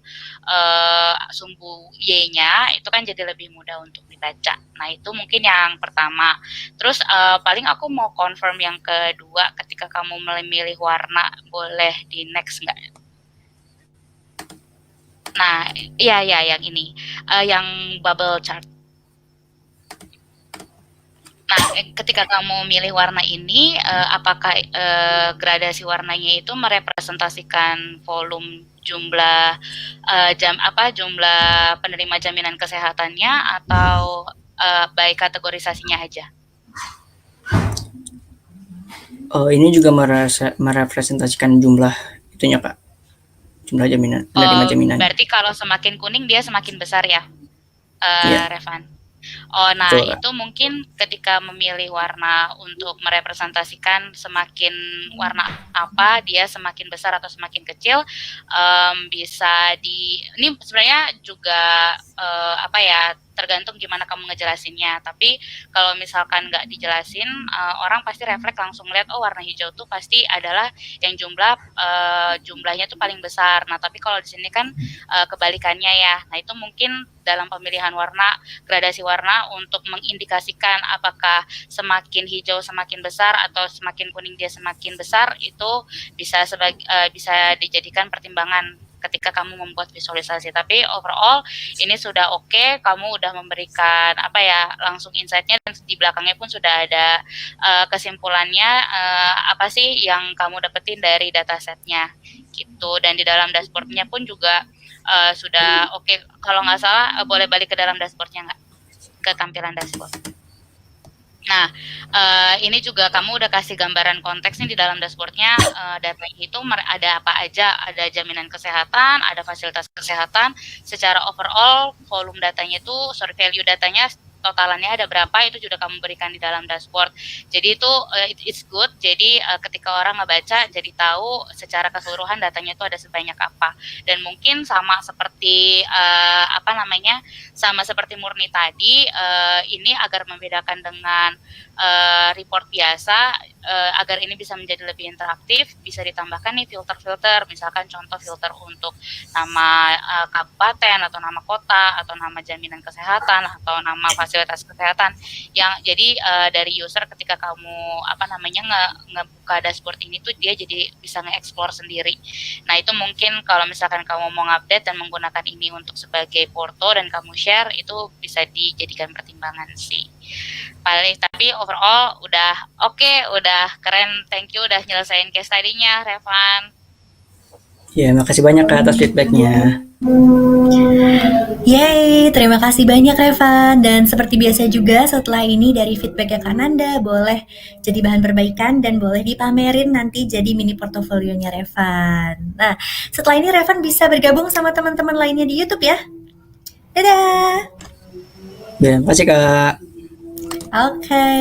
sumbu Y-nya, itu kan jadi lebih mudah untuk dibaca. Nah, itu mungkin yang pertama. Terus paling aku mau confirm yang kedua, ketika kamu memilih warna, boleh di next nggak? Nah, iya yang ini, yang bubble chart. Nah, ketika kamu milih warna ini, apakah gradasi warnanya itu merepresentasikan volume jumlah jumlah penerima jaminan kesehatannya atau by kategorisasinya aja? Ini juga merepresentasikan jumlah itunya, Kak. Jumlah jaminan, penerima jaminan. Berarti kalau semakin kuning dia semakin besar ya, Iya. Revan? Nah Betul, itu mungkin ketika memilih warna untuk merepresentasikan semakin warna apa dia semakin besar atau semakin kecil, bisa ini sebenarnya juga tergantung gimana kamu ngejelasinnya. Tapi kalau misalkan nggak dijelasin, orang pasti refleks langsung lihat, oh warna hijau tuh pasti adalah yang jumlahnya tuh paling besar. Nah, tapi kalau di sini kan kebalikannya ya. Nah, itu mungkin dalam pemilihan warna, gradasi warna untuk mengindikasikan apakah semakin hijau semakin besar atau semakin kuning dia semakin besar, itu bisa dijadikan pertimbangan ketika kamu membuat visualisasi. Tapi overall ini sudah oke, kamu udah memberikan langsung insight-nya, dan di belakangnya pun sudah ada kesimpulannya apa sih yang kamu dapetin dari datasetnya gitu. Dan di dalam dashboard-nya pun juga sudah oke. Kalau nggak salah boleh balik ke dalam dashboard-nya nggak? Ke tampilan dashboard. Nah, ini juga kamu udah kasih gambaran konteks nih di dalam dashboard-nya, datanya itu ada apa aja, ada jaminan kesehatan, ada fasilitas kesehatan, secara overall volume datanya itu, value datanya totalannya ada berapa, itu juga kamu berikan di dalam dashboard. Jadi itu it's good. Jadi ketika orang ngebaca jadi tahu secara keseluruhan datanya itu ada sebanyak apa. Dan mungkin sama seperti sama seperti Murni tadi, ini agar membedakan dengan report biasa, agar ini bisa menjadi lebih interaktif, bisa ditambahkan nih filter-filter, misalkan contoh filter untuk nama kabupaten atau nama kota atau nama jaminan kesehatan atau nama fasilitas kesehatan, yang jadi dari user ketika kamu ngebuka dashboard ini tuh dia jadi bisa nge-explore sendiri. Nah, itu mungkin kalau misalkan kamu mau update dan menggunakan ini untuk sebagai foto dan kamu share, itu bisa dijadikan pertimbangan sih. Paling, tapi overall udah oke, udah keren. Thank you udah nyelesain case tadinya, Revan. Ya, makasih banyak Kak atas feedbacknya. Yeay, terima kasih banyak Revan. Dan seperti biasa juga setelah ini dari feedbacknya Kak Nanda, boleh jadi bahan perbaikan dan boleh dipamerin nanti jadi mini portofolionya Revan. Nah, setelah ini Revan bisa bergabung sama teman-teman lainnya di YouTube ya. Dadah! Ya, makasih Kak. Oke.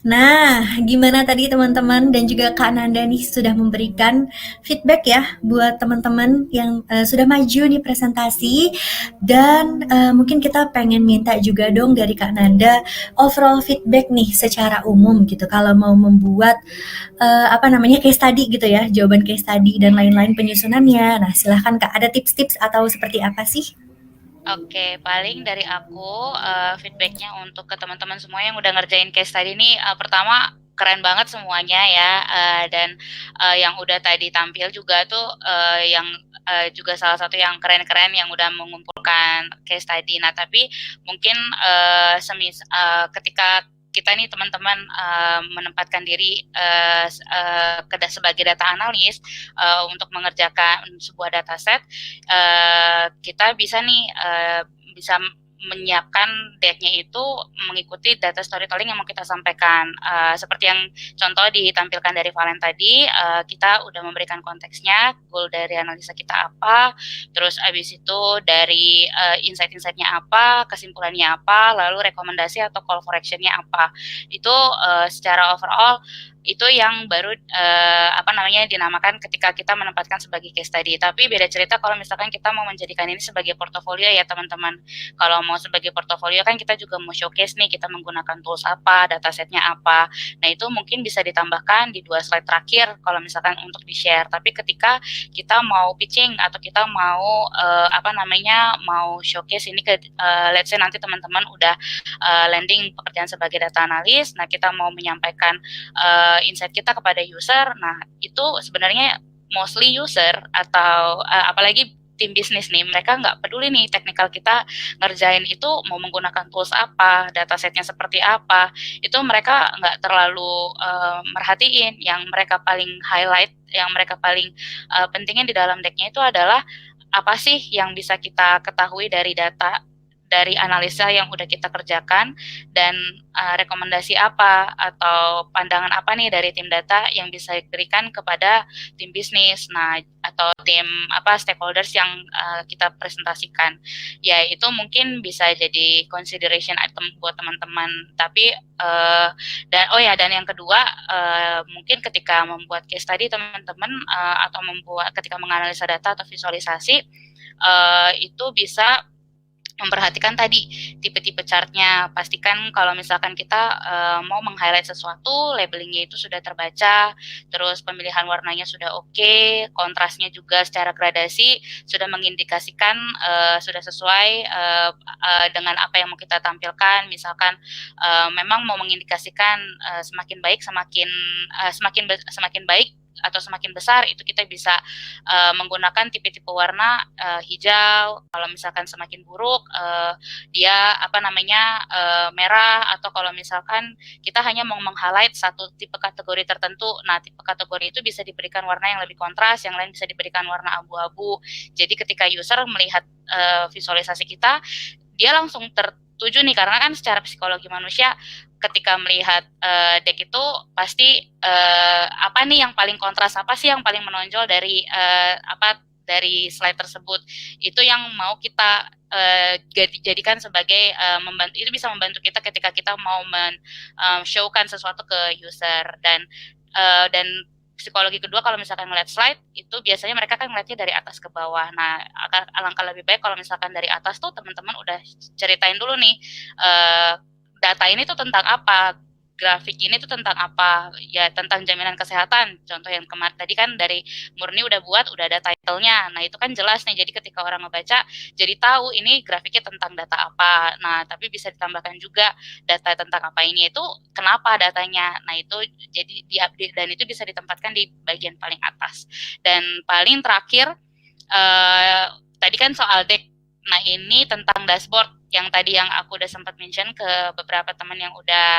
Nah, gimana tadi teman-teman dan juga Kak Nanda nih sudah memberikan feedback ya buat teman-teman yang sudah maju nih presentasi, dan mungkin kita pengen minta juga dong dari Kak Nanda overall feedback nih secara umum gitu, kalau mau membuat case study gitu ya, jawaban case study dan lain-lain penyusunannya. Nah, silahkan Kak, ada tips-tips atau seperti apa sih? Oke, paling dari aku feedbacknya untuk ke teman-teman semua yang udah ngerjain case tadi ini, pertama keren banget semuanya ya, dan yang udah tadi tampil juga tuh yang juga salah satu yang keren-keren yang udah mengumpulkan case tadi. Nah, tapi mungkin ketika kita nih teman-teman menempatkan diri sebagai data analis untuk mengerjakan sebuah dataset, kita bisa nih bisa menyiapkan deck-nya itu mengikuti data storytelling yang mau kita sampaikan. Seperti yang contoh ditampilkan dari Valen tadi, kita udah memberikan konteksnya, goal dari analisa kita apa, terus abis itu dari insight-insight-nya apa, kesimpulannya apa, lalu rekomendasi atau call for action-nya apa. Itu secara overall itu yang baru dinamakan ketika kita menempatkan sebagai case study. Tapi beda cerita kalau misalkan kita mau menjadikan ini sebagai portofolio ya teman-teman. Kalau mau sebagai portofolio kan kita juga mau showcase nih kita menggunakan tools apa, datasetnya apa. Nah, itu mungkin bisa ditambahkan di 2 slide terakhir kalau misalkan untuk di-share. Tapi ketika kita mau pitching atau kita mau mau showcase ini ke let's say nanti teman-teman udah landing pekerjaan sebagai data analis, nah kita mau menyampaikan insight kita kepada user. Nah, itu sebenarnya mostly user atau apalagi tim bisnis nih, mereka nggak peduli nih teknikal kita ngerjain itu mau menggunakan tools apa, datasetnya seperti apa, itu mereka nggak terlalu merhatiin. Yang mereka paling highlight, yang mereka paling pentingnya di dalam decknya itu adalah apa sih yang bisa kita ketahui dari data, dari analisa yang udah kita kerjakan, dan rekomendasi apa atau pandangan apa nih dari tim data yang bisa diberikan kepada tim bisnis, nah atau tim stakeholders yang kita presentasikan. Ya, itu mungkin bisa jadi consideration item buat teman-teman. Tapi dan yang kedua, mungkin ketika membuat case study teman-teman ketika menganalisa data atau visualisasi, itu bisa memperhatikan tadi tipe-tipe chartnya. Pastikan kalau misalkan kita mau meng-highlight sesuatu, labelingnya itu sudah terbaca, terus pemilihan warnanya sudah oke, kontrasnya juga secara gradasi sudah mengindikasikan sudah sesuai dengan apa yang mau kita tampilkan. Misalkan memang mau mengindikasikan semakin baik semakin baik atau semakin besar, itu kita bisa menggunakan tipe-tipe warna hijau. Kalau misalkan semakin buruk dia merah, atau kalau misalkan kita hanya mau meng-highlight satu tipe kategori tertentu, nah tipe kategori itu bisa diberikan warna yang lebih kontras, yang lain bisa diberikan warna abu-abu. Jadi ketika user melihat visualisasi kita, dia langsung tertuju nih, karena kan secara psikologi manusia ketika melihat deck itu pasti apa nih yang paling kontras, apa sih yang paling menonjol dari dari slide tersebut, itu yang mau kita jadikan sebagai membantu, itu bisa membantu kita ketika kita mau showkan sesuatu ke user. Dan psikologi kedua, kalau misalkan ngeliat slide itu biasanya mereka kan ngeliatnya dari atas ke bawah. Nah, alangkah lebih baik kalau misalkan dari atas tuh teman-teman udah ceritain dulu nih data ini tuh tentang apa, grafik ini tuh tentang apa, ya tentang jaminan kesehatan. Contoh yang kemarin tadi kan dari Murni udah ada title-nya. Nah, itu kan jelas nih, jadi ketika orang ngebaca jadi tahu ini grafiknya tentang data apa. Nah, tapi bisa ditambahkan juga data tentang apa ini, itu kenapa datanya. Nah, itu jadi diupdate, dan itu bisa ditempatkan di bagian paling atas. Dan paling terakhir tadi kan soal deck. Nah, ini tentang dashboard yang tadi yang aku udah sempat mention ke beberapa teman yang udah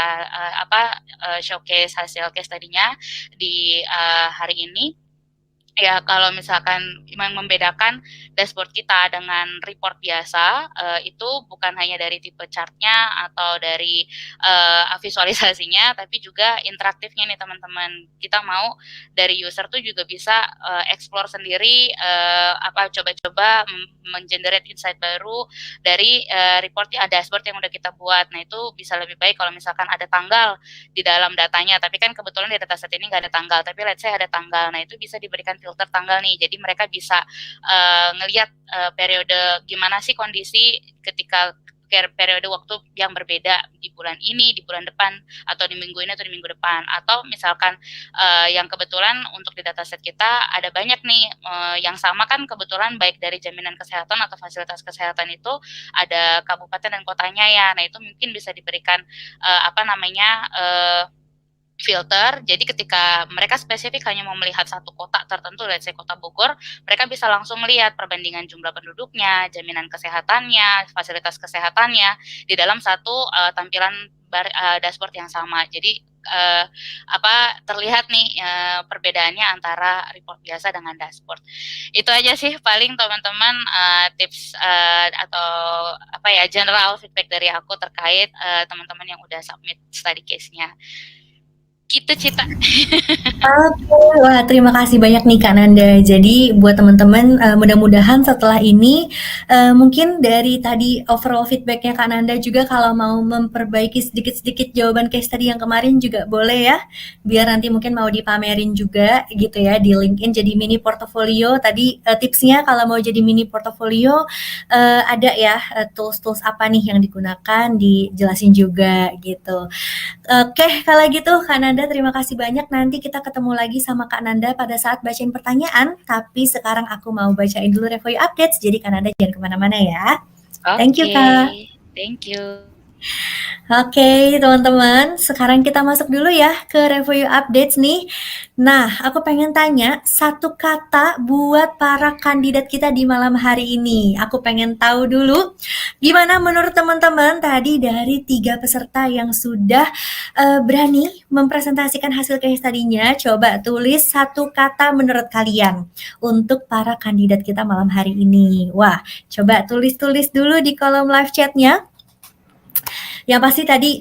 showcase hasil case tadinya di hari ini. Ya, kalau misalkan memang membedakan dashboard kita dengan report biasa, itu bukan hanya dari tipe chartnya atau dari visualisasinya, tapi juga interaktifnya nih teman-teman. Kita mau dari user tuh juga bisa explore sendiri, coba-coba mengenerate insight baru dari report dashboard yang udah kita buat. Nah, itu bisa lebih baik kalau misalkan ada tanggal di dalam datanya, tapi kan kebetulan di dataset ini nggak ada tanggal, tapi let's say ada tanggal. Nah, itu bisa diberikan filter tanggal nih, jadi mereka bisa ngelihat periode gimana sih kondisi ketika periode waktu yang berbeda di bulan ini, di bulan depan, atau di minggu ini atau di minggu depan. Atau misalkan yang kebetulan untuk di dataset kita ada banyak nih yang sama kan, kebetulan baik dari jaminan kesehatan atau fasilitas kesehatan itu ada kabupaten dan kotanya ya. Nah, itu mungkin bisa diberikan filter. Jadi ketika mereka spesifik hanya mau melihat satu kota tertentu, let's say kota Bogor, mereka bisa langsung lihat perbandingan jumlah penduduknya, jaminan kesehatannya, fasilitas kesehatannya di dalam satu tampilan dashboard yang sama. Jadi terlihat nih perbedaannya antara report biasa dengan dashboard. Itu aja sih paling teman-teman tips atau general feedback dari aku terkait teman-teman yang udah submit study case-nya. Gitu, Cita. Oke, wah terima kasih banyak nih Kak Nanda. Jadi buat teman-teman mudah-mudahan setelah ini mungkin dari tadi overall feedbacknya Kak Nanda juga, kalau mau memperbaiki sedikit-sedikit jawaban case tadi yang kemarin juga boleh ya, biar nanti mungkin mau dipamerin juga gitu ya di LinkedIn jadi mini portfolio. Tadi tipsnya kalau mau jadi mini portfolio ada ya tools-tools apa nih yang digunakan, dijelasin juga gitu. Oke, kalau gitu Kak Nanda terima kasih banyak. Nanti kita ketemu lagi sama Kak Nanda pada saat bacain pertanyaan. Tapi sekarang aku mau bacain dulu review updates. Jadi Kak Nanda jangan kemana-mana ya. Thank you Kak. Thank you. Oke teman-teman, sekarang kita masuk dulu ya ke review updates nih. Nah, aku pengen tanya satu kata buat para kandidat kita di malam hari ini. Aku pengen tahu dulu gimana menurut teman-teman tadi dari 3 peserta yang sudah berani mempresentasikan hasil case tadinya. Coba tulis satu kata menurut kalian untuk para kandidat kita malam hari ini. Wah, coba tulis-tulis dulu di kolom live chatnya. Yang pasti tadi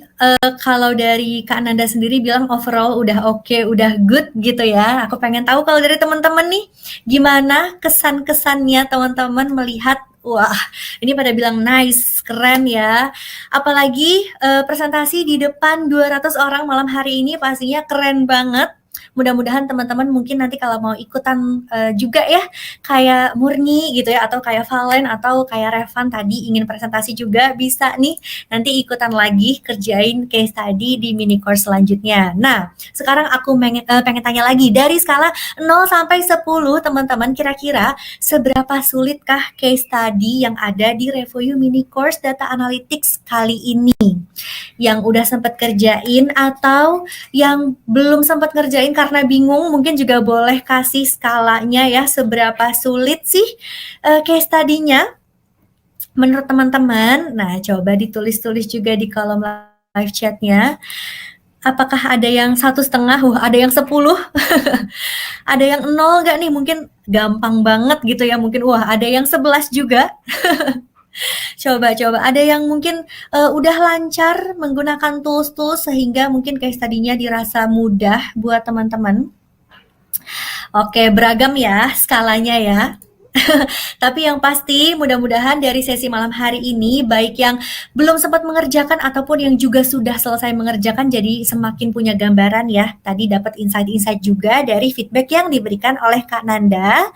kalau dari Kak Nanda sendiri bilang overall udah oke, udah good gitu ya. Aku pengen tahu kalau dari teman-teman nih gimana kesan-kesannya teman-teman melihat, wah ini pada bilang nice, keren ya. Apalagi presentasi di depan 200 orang malam hari ini pastinya keren banget. mudah-mudahan teman-teman mungkin nanti kalau mau ikutan juga ya, kayak Murni gitu ya, atau kayak Valen, atau kayak Revan tadi ingin presentasi juga, bisa nih nanti ikutan lagi kerjain case study di mini course selanjutnya. Nah, sekarang aku pengen tanya lagi, dari skala 0 sampai 10 teman-teman, kira-kira seberapa sulitkah case study yang ada di Revoyu mini course data analytics kali ini? Yang udah sempat kerjain atau yang belum sempat ngerjain karena bingung, mungkin juga boleh kasih skalanya ya, seberapa sulit sih case study-nya menurut teman-teman. Nah, coba ditulis-tulis juga di kolom live chat-nya. Apakah ada yang 1,5? Wah, ada yang 10? Ada yang 0 nggak nih? Mungkin gampang banget gitu ya. Mungkin wah, ada yang 11 juga. Coba. Ada yang mungkin udah lancar menggunakan tools-tools sehingga mungkin case study-nya dirasa mudah buat teman-teman. Oke, beragam ya skalanya ya. Tapi yang pasti mudah-mudahan dari sesi malam hari ini, baik yang belum sempat mengerjakan ataupun yang juga sudah selesai mengerjakan, jadi semakin punya gambaran ya. Tadi dapat insight-insight juga dari feedback yang diberikan oleh Kak Nanda.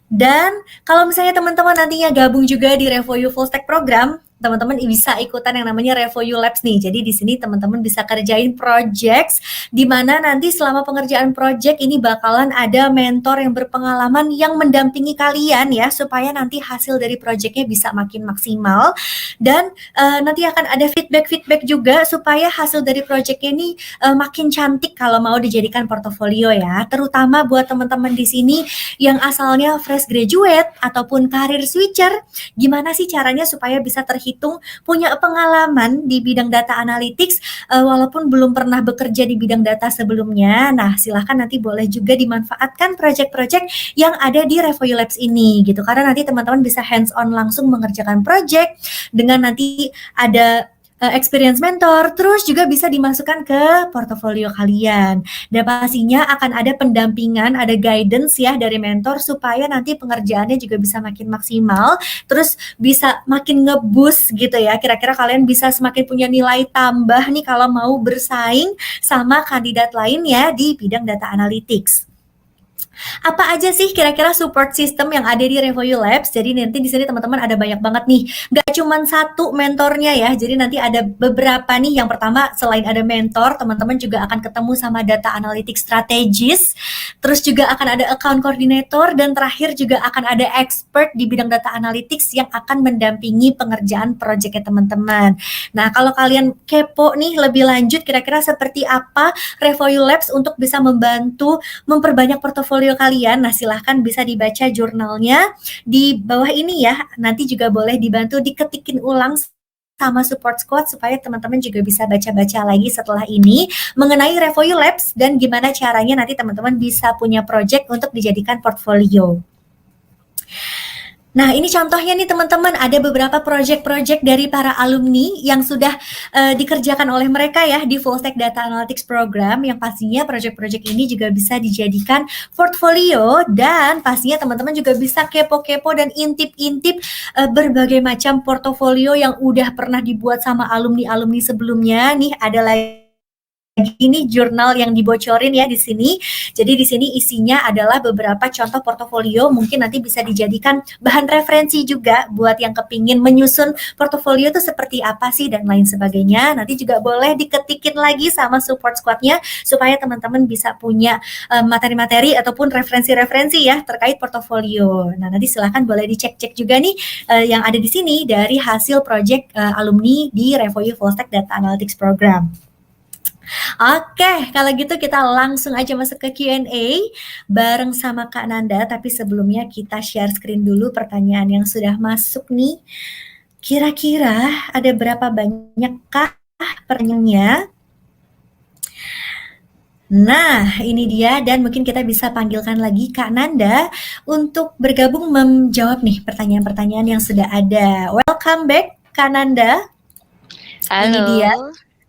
Dan kalau misalnya teman-teman nantinya gabung juga di Revoyu Full Stack Program, teman-teman bisa ikutan yang namanya Revoyu Labs nih. Jadi di sini teman-teman bisa kerjain projects, di mana nanti selama pengerjaan project ini bakalan ada mentor yang berpengalaman yang mendampingi kalian ya, supaya nanti hasil dari projectnya bisa makin maksimal. Dan nanti akan ada feedback juga supaya hasil dari projectnya ini makin cantik kalau mau dijadikan portofolio ya. Terutama buat teman-teman di sini yang asalnya fresh graduate ataupun karir switcher, gimana sih caranya supaya bisa terhitung punya pengalaman di bidang data analytics walaupun belum pernah bekerja di bidang data sebelumnya. Nah, silahkan nanti boleh juga dimanfaatkan project-project yang ada di Revoyu Labs ini gitu, karena nanti teman-teman bisa hands on langsung mengerjakan project dengan nanti ada experience mentor, terus juga bisa dimasukkan ke portofolio kalian. Dan pastinya akan ada pendampingan, ada guidance ya dari mentor supaya nanti pengerjaannya juga bisa makin maksimal, terus bisa makin nge-boost gitu ya. Kira-kira kalian bisa semakin punya nilai tambah nih kalau mau bersaing sama kandidat lainnya di bidang data analytics. Apa aja sih kira-kira support system yang ada di Revoyu Labs? Jadi nanti di sini teman-teman ada banyak banget nih. Gak cuma satu mentornya ya. Jadi nanti ada beberapa nih. Yang pertama, selain ada mentor, teman-teman juga akan ketemu sama data analytics strategist. Terus juga akan ada account coordinator, dan terakhir juga akan ada expert di bidang data analytics yang akan mendampingi pengerjaan proyeknya teman-teman. Nah, kalau kalian kepo nih lebih lanjut kira-kira seperti apa Revoyu Labs untuk bisa membantu memperbanyak portofolio kalian, nah silahkan bisa dibaca jurnalnya di bawah ini ya. Nanti juga boleh dibantu diketikin ulang sama support squad supaya teman-teman juga bisa baca-baca lagi setelah ini mengenai Revoyu Labs dan gimana caranya nanti teman-teman bisa punya project untuk dijadikan portfolio. Nah, ini contohnya nih teman-teman, ada beberapa project-project dari para alumni yang sudah dikerjakan oleh mereka ya di Full Stack Data Analytics Program, yang pastinya project-project ini juga bisa dijadikan portfolio, dan pastinya teman-teman juga bisa kepo-kepo dan intip-intip berbagai macam portfolio yang udah pernah dibuat sama alumni-alumni sebelumnya. Nih ada lagi ini jurnal yang dibocorin ya di sini. Jadi di sini isinya adalah beberapa contoh portofolio, mungkin nanti bisa dijadikan bahan referensi juga buat yang kepingin menyusun portofolio itu seperti apa sih dan lain sebagainya. Nanti juga boleh diketikin lagi sama support squadnya supaya teman-teman bisa punya materi-materi ataupun referensi-referensi ya terkait portofolio. Nah, nanti silahkan boleh dicek-cek juga nih yang ada di sini dari hasil project alumni di Revoyu Full Stack Data Analytics Program. Oke, kalau gitu kita langsung aja masuk ke Q&A bareng sama Kak Nanda. Tapi sebelumnya kita share screen dulu pertanyaan yang sudah masuk nih. Kira-kira ada berapa banyakkah pertanyaannya? Nah, ini dia, dan mungkin kita bisa panggilkan lagi Kak Nanda untuk bergabung menjawab nih pertanyaan-pertanyaan yang sudah ada. Welcome back, Kak Nanda. Halo. Ini dia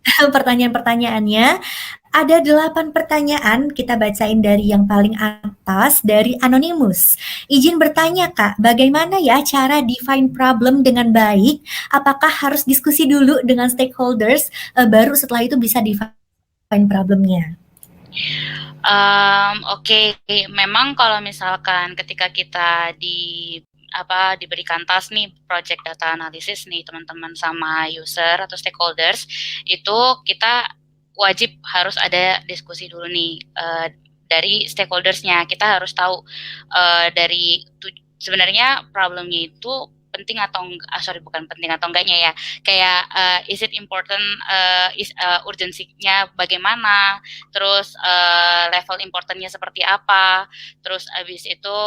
pertanyaan-pertanyaannya. Ada 8 pertanyaan, kita bacain dari yang paling atas, dari Anonymous. Izin bertanya Kak, bagaimana ya cara define problem dengan baik? Apakah harus diskusi dulu dengan stakeholders, baru setelah itu bisa define problemnya? Oke, memang kalau misalkan ketika kita diberikan task nih, project data analysis nih teman-teman sama user atau stakeholders, itu kita wajib harus ada diskusi dulu nih dari stakeholders-nya. Kita harus tahu sebenarnya problemnya itu penting atau bukan penting atau enggaknya ya. Kayak is it important, urgensinya bagaimana, terus level importantnya seperti apa, terus abis itu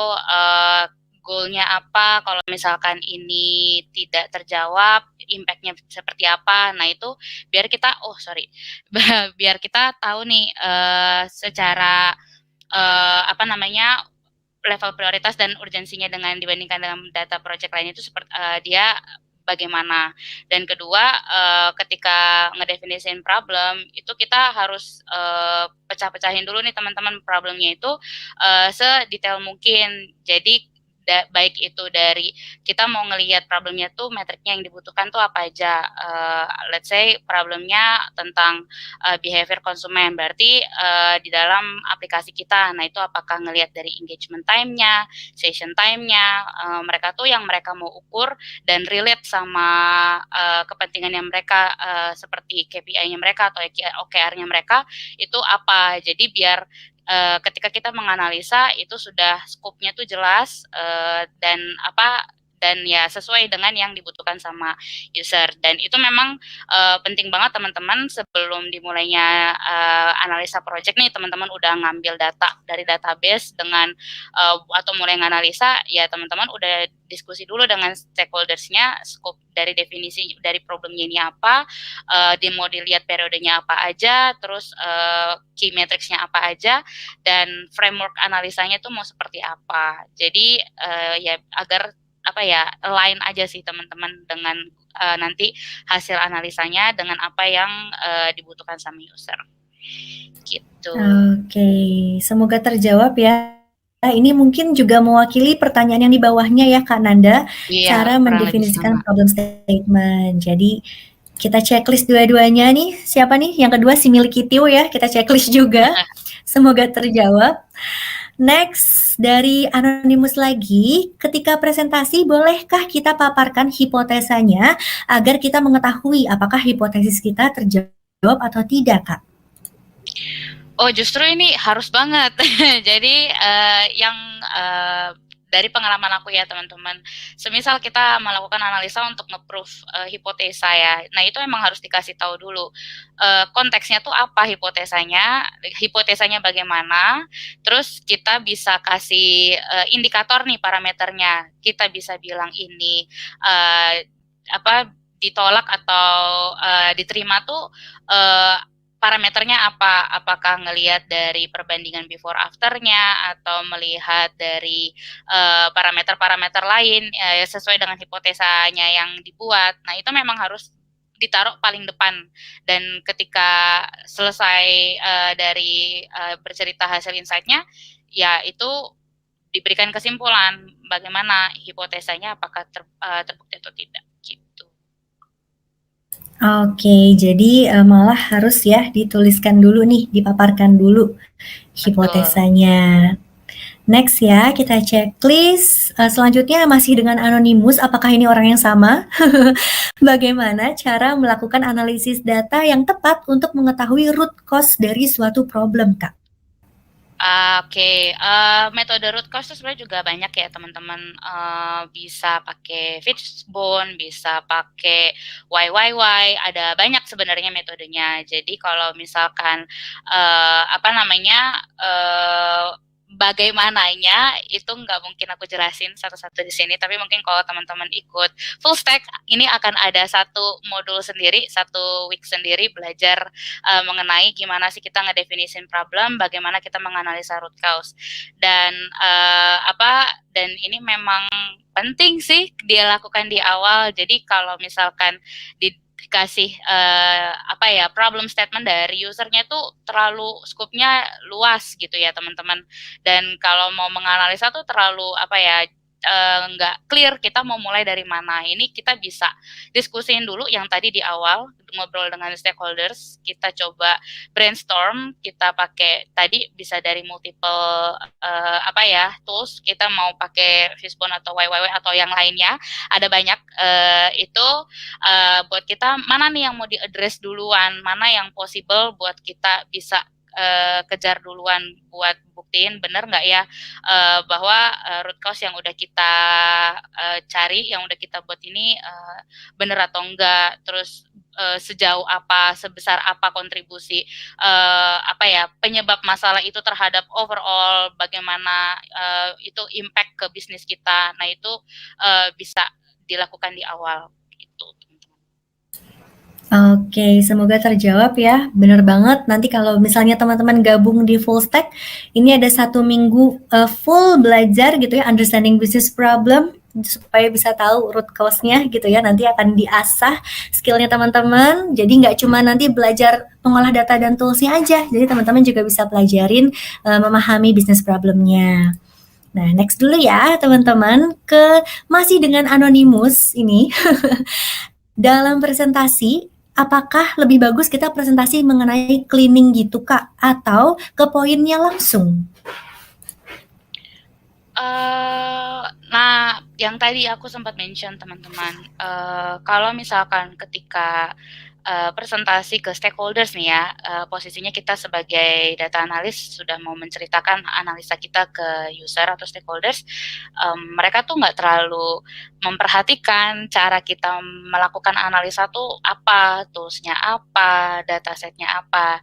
goal-nya apa, kalau misalkan ini tidak terjawab, impact-nya seperti apa. Nah itu biar kita, biar kita tahu nih secara level prioritas dan urgensinya dibandingkan dengan data project lain itu dia bagaimana. Dan kedua, ketika ngedefinisin problem, itu kita harus pecah-pecahin dulu nih teman-teman problemnya itu sedetail mungkin. Jadi baik itu dari kita mau ngelihat problemnya tuh metriknya yang dibutuhkan tuh apa aja. Let's say problemnya tentang behavior konsumen, berarti di dalam aplikasi kita. Nah itu apakah ngelihat dari engagement time-nya, session time-nya, mereka tuh yang mereka mau ukur dan relate sama kepentingannya mereka, seperti KPI-nya mereka atau OKR-nya mereka itu apa. Jadi biar ketika kita menganalisa itu sudah scope-nya tuh jelas dan ya sesuai dengan yang dibutuhkan sama user. Dan itu memang penting banget teman-teman sebelum dimulainya analisa project nih, teman-teman udah ngambil data dari database dengan atau mulai nganalisa, ya teman-teman udah diskusi dulu dengan stakeholders-nya, scope dari definisi dari problemnya ini apa, mau dilihat periodenya apa aja, terus key metrics-nya apa aja, dan framework analisanya tuh mau seperti apa. Jadi ya agar align aja sih teman-teman dengan nanti hasil analisanya dengan apa yang dibutuhkan sama user. Gitu. Oke, semoga terjawab ya. Ini mungkin juga mewakili pertanyaan yang di bawahnya ya Kak Nanda, cara mendefinisikan problem statement. Jadi kita checklist dua-duanya nih. Siapa nih? Yang kedua si Milky Tio ya, kita checklist juga. Semoga terjawab. Next, dari Anonymous lagi, ketika presentasi bolehkah kita paparkan hipotesanya agar kita mengetahui apakah hipotesis kita terjawab atau tidak, Kak? Oh, justru ini harus banget. Jadi dari pengalaman aku ya teman-teman, semisal kita melakukan analisa untuk nge-proof hipotesa ya, nah itu emang harus dikasih tahu dulu konteksnya tuh apa, hipotesanya bagaimana, terus kita bisa kasih indikator nih parameternya, kita bisa bilang ini ditolak atau diterima tuh parameternya apa? Apakah ngelihat dari perbandingan before after-nya atau melihat dari parameter-parameter lain sesuai dengan hipotesanya yang dibuat. Nah, itu memang harus ditaruh paling depan. Dan ketika selesai dari bercerita hasil insight-nya, ya itu diberikan kesimpulan bagaimana hipotesanya, apakah terbukti atau tidak gitu. Oke, jadi malah harus ya dituliskan dulu nih, dipaparkan dulu hipotesanya. Next ya, kita checklist. Selanjutnya masih dengan Anonymous, apakah ini orang yang sama? Bagaimana cara melakukan analisis data yang tepat untuk mengetahui root cause dari suatu problem, Kak? Oke, metode root cause itu sebenarnya juga banyak ya teman-teman, bisa pakai fishbone, bisa pakai YYY, ada banyak sebenarnya metodenya. Jadi kalau misalkan bagaimananya itu nggak mungkin aku jelasin satu-satu di sini, tapi mungkin kalau teman-teman ikut full stack ini akan ada satu modul sendiri, satu week sendiri belajar mengenai gimana sih kita ngedefinisin problem, bagaimana kita menganalisa root cause, dan dan ini memang penting sih dia lakukan di awal. Jadi kalau misalkan dikasih problem statement dari usernya tuh terlalu scope-nya luas gitu ya teman-teman, dan kalau mau menganalisa tuh terlalu nggak clear kita mau mulai dari mana. Ini kita bisa diskusiin dulu yang tadi di awal, ngobrol dengan stakeholders, kita coba brainstorm, kita pakai tadi bisa dari multiple tools, kita mau pakai Fishbone atau YYW atau yang lainnya, ada banyak itu buat kita mana nih yang mau di-address duluan, mana yang possible buat kita bisa kejar duluan buat buktiin bener nggak ya bahwa root cause yang udah kita cari, yang udah kita buat ini bener atau enggak, terus sejauh apa, sebesar apa kontribusi penyebab masalah itu terhadap overall, bagaimana itu impact ke bisnis kita. Nah itu bisa dilakukan di awal gitu. Oke, semoga terjawab ya. Bener banget, nanti kalau misalnya teman-teman gabung di Full Stack, ini ada 1 minggu full belajar gitu ya, understanding business problem, supaya bisa tahu root cause-nya gitu ya. Nanti akan diasah skill-nya teman-teman, jadi nggak cuma nanti belajar pengolah data dan tools-nya aja, jadi teman-teman juga bisa pelajarin memahami business problem-nya. Nah, next dulu ya teman-teman, masih dengan Anonymous ini. Dalam presentasi, apakah lebih bagus kita presentasi mengenai cleaning gitu Kak, atau ke poinnya langsung? Nah, yang tadi aku sempat mention teman-teman, kalau misalkan ketika presentasi ke stakeholders nih ya, posisinya kita sebagai data analis sudah mau menceritakan analisa kita ke user atau stakeholders, mereka tuh nggak terlalu memperhatikan cara kita melakukan analisa tuh apa, tools-nya apa, datasetnya apa.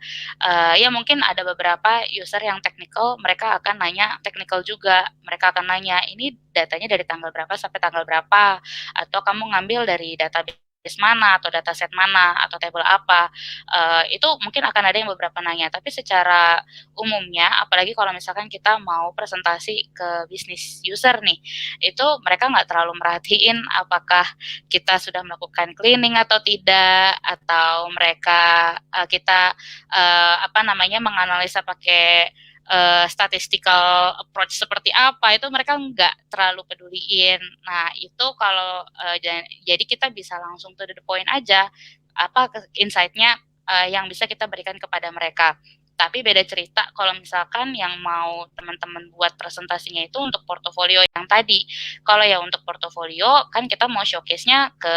Ya mungkin ada beberapa user yang technical, mereka akan nanya technical juga, mereka akan nanya, ini datanya dari tanggal berapa sampai tanggal berapa, atau kamu ngambil dari database mana atau dataset mana atau table apa, itu mungkin akan ada yang beberapa nanya. Tapi secara umumnya, apalagi kalau misalkan kita mau presentasi ke bisnis user nih, itu mereka nggak terlalu merhatiin apakah kita sudah melakukan cleaning atau tidak, atau mereka kita menganalisa pakai statistical approach seperti apa, itu mereka nggak terlalu peduliin. Nah itu kalau jadi kita bisa langsung to the point aja, apa insight-nya yang bisa kita berikan kepada mereka. Tapi beda cerita kalau misalkan yang mau teman-teman buat presentasinya itu untuk portofolio yang tadi. Kalau ya untuk portofolio kan kita mau showcase-nya ke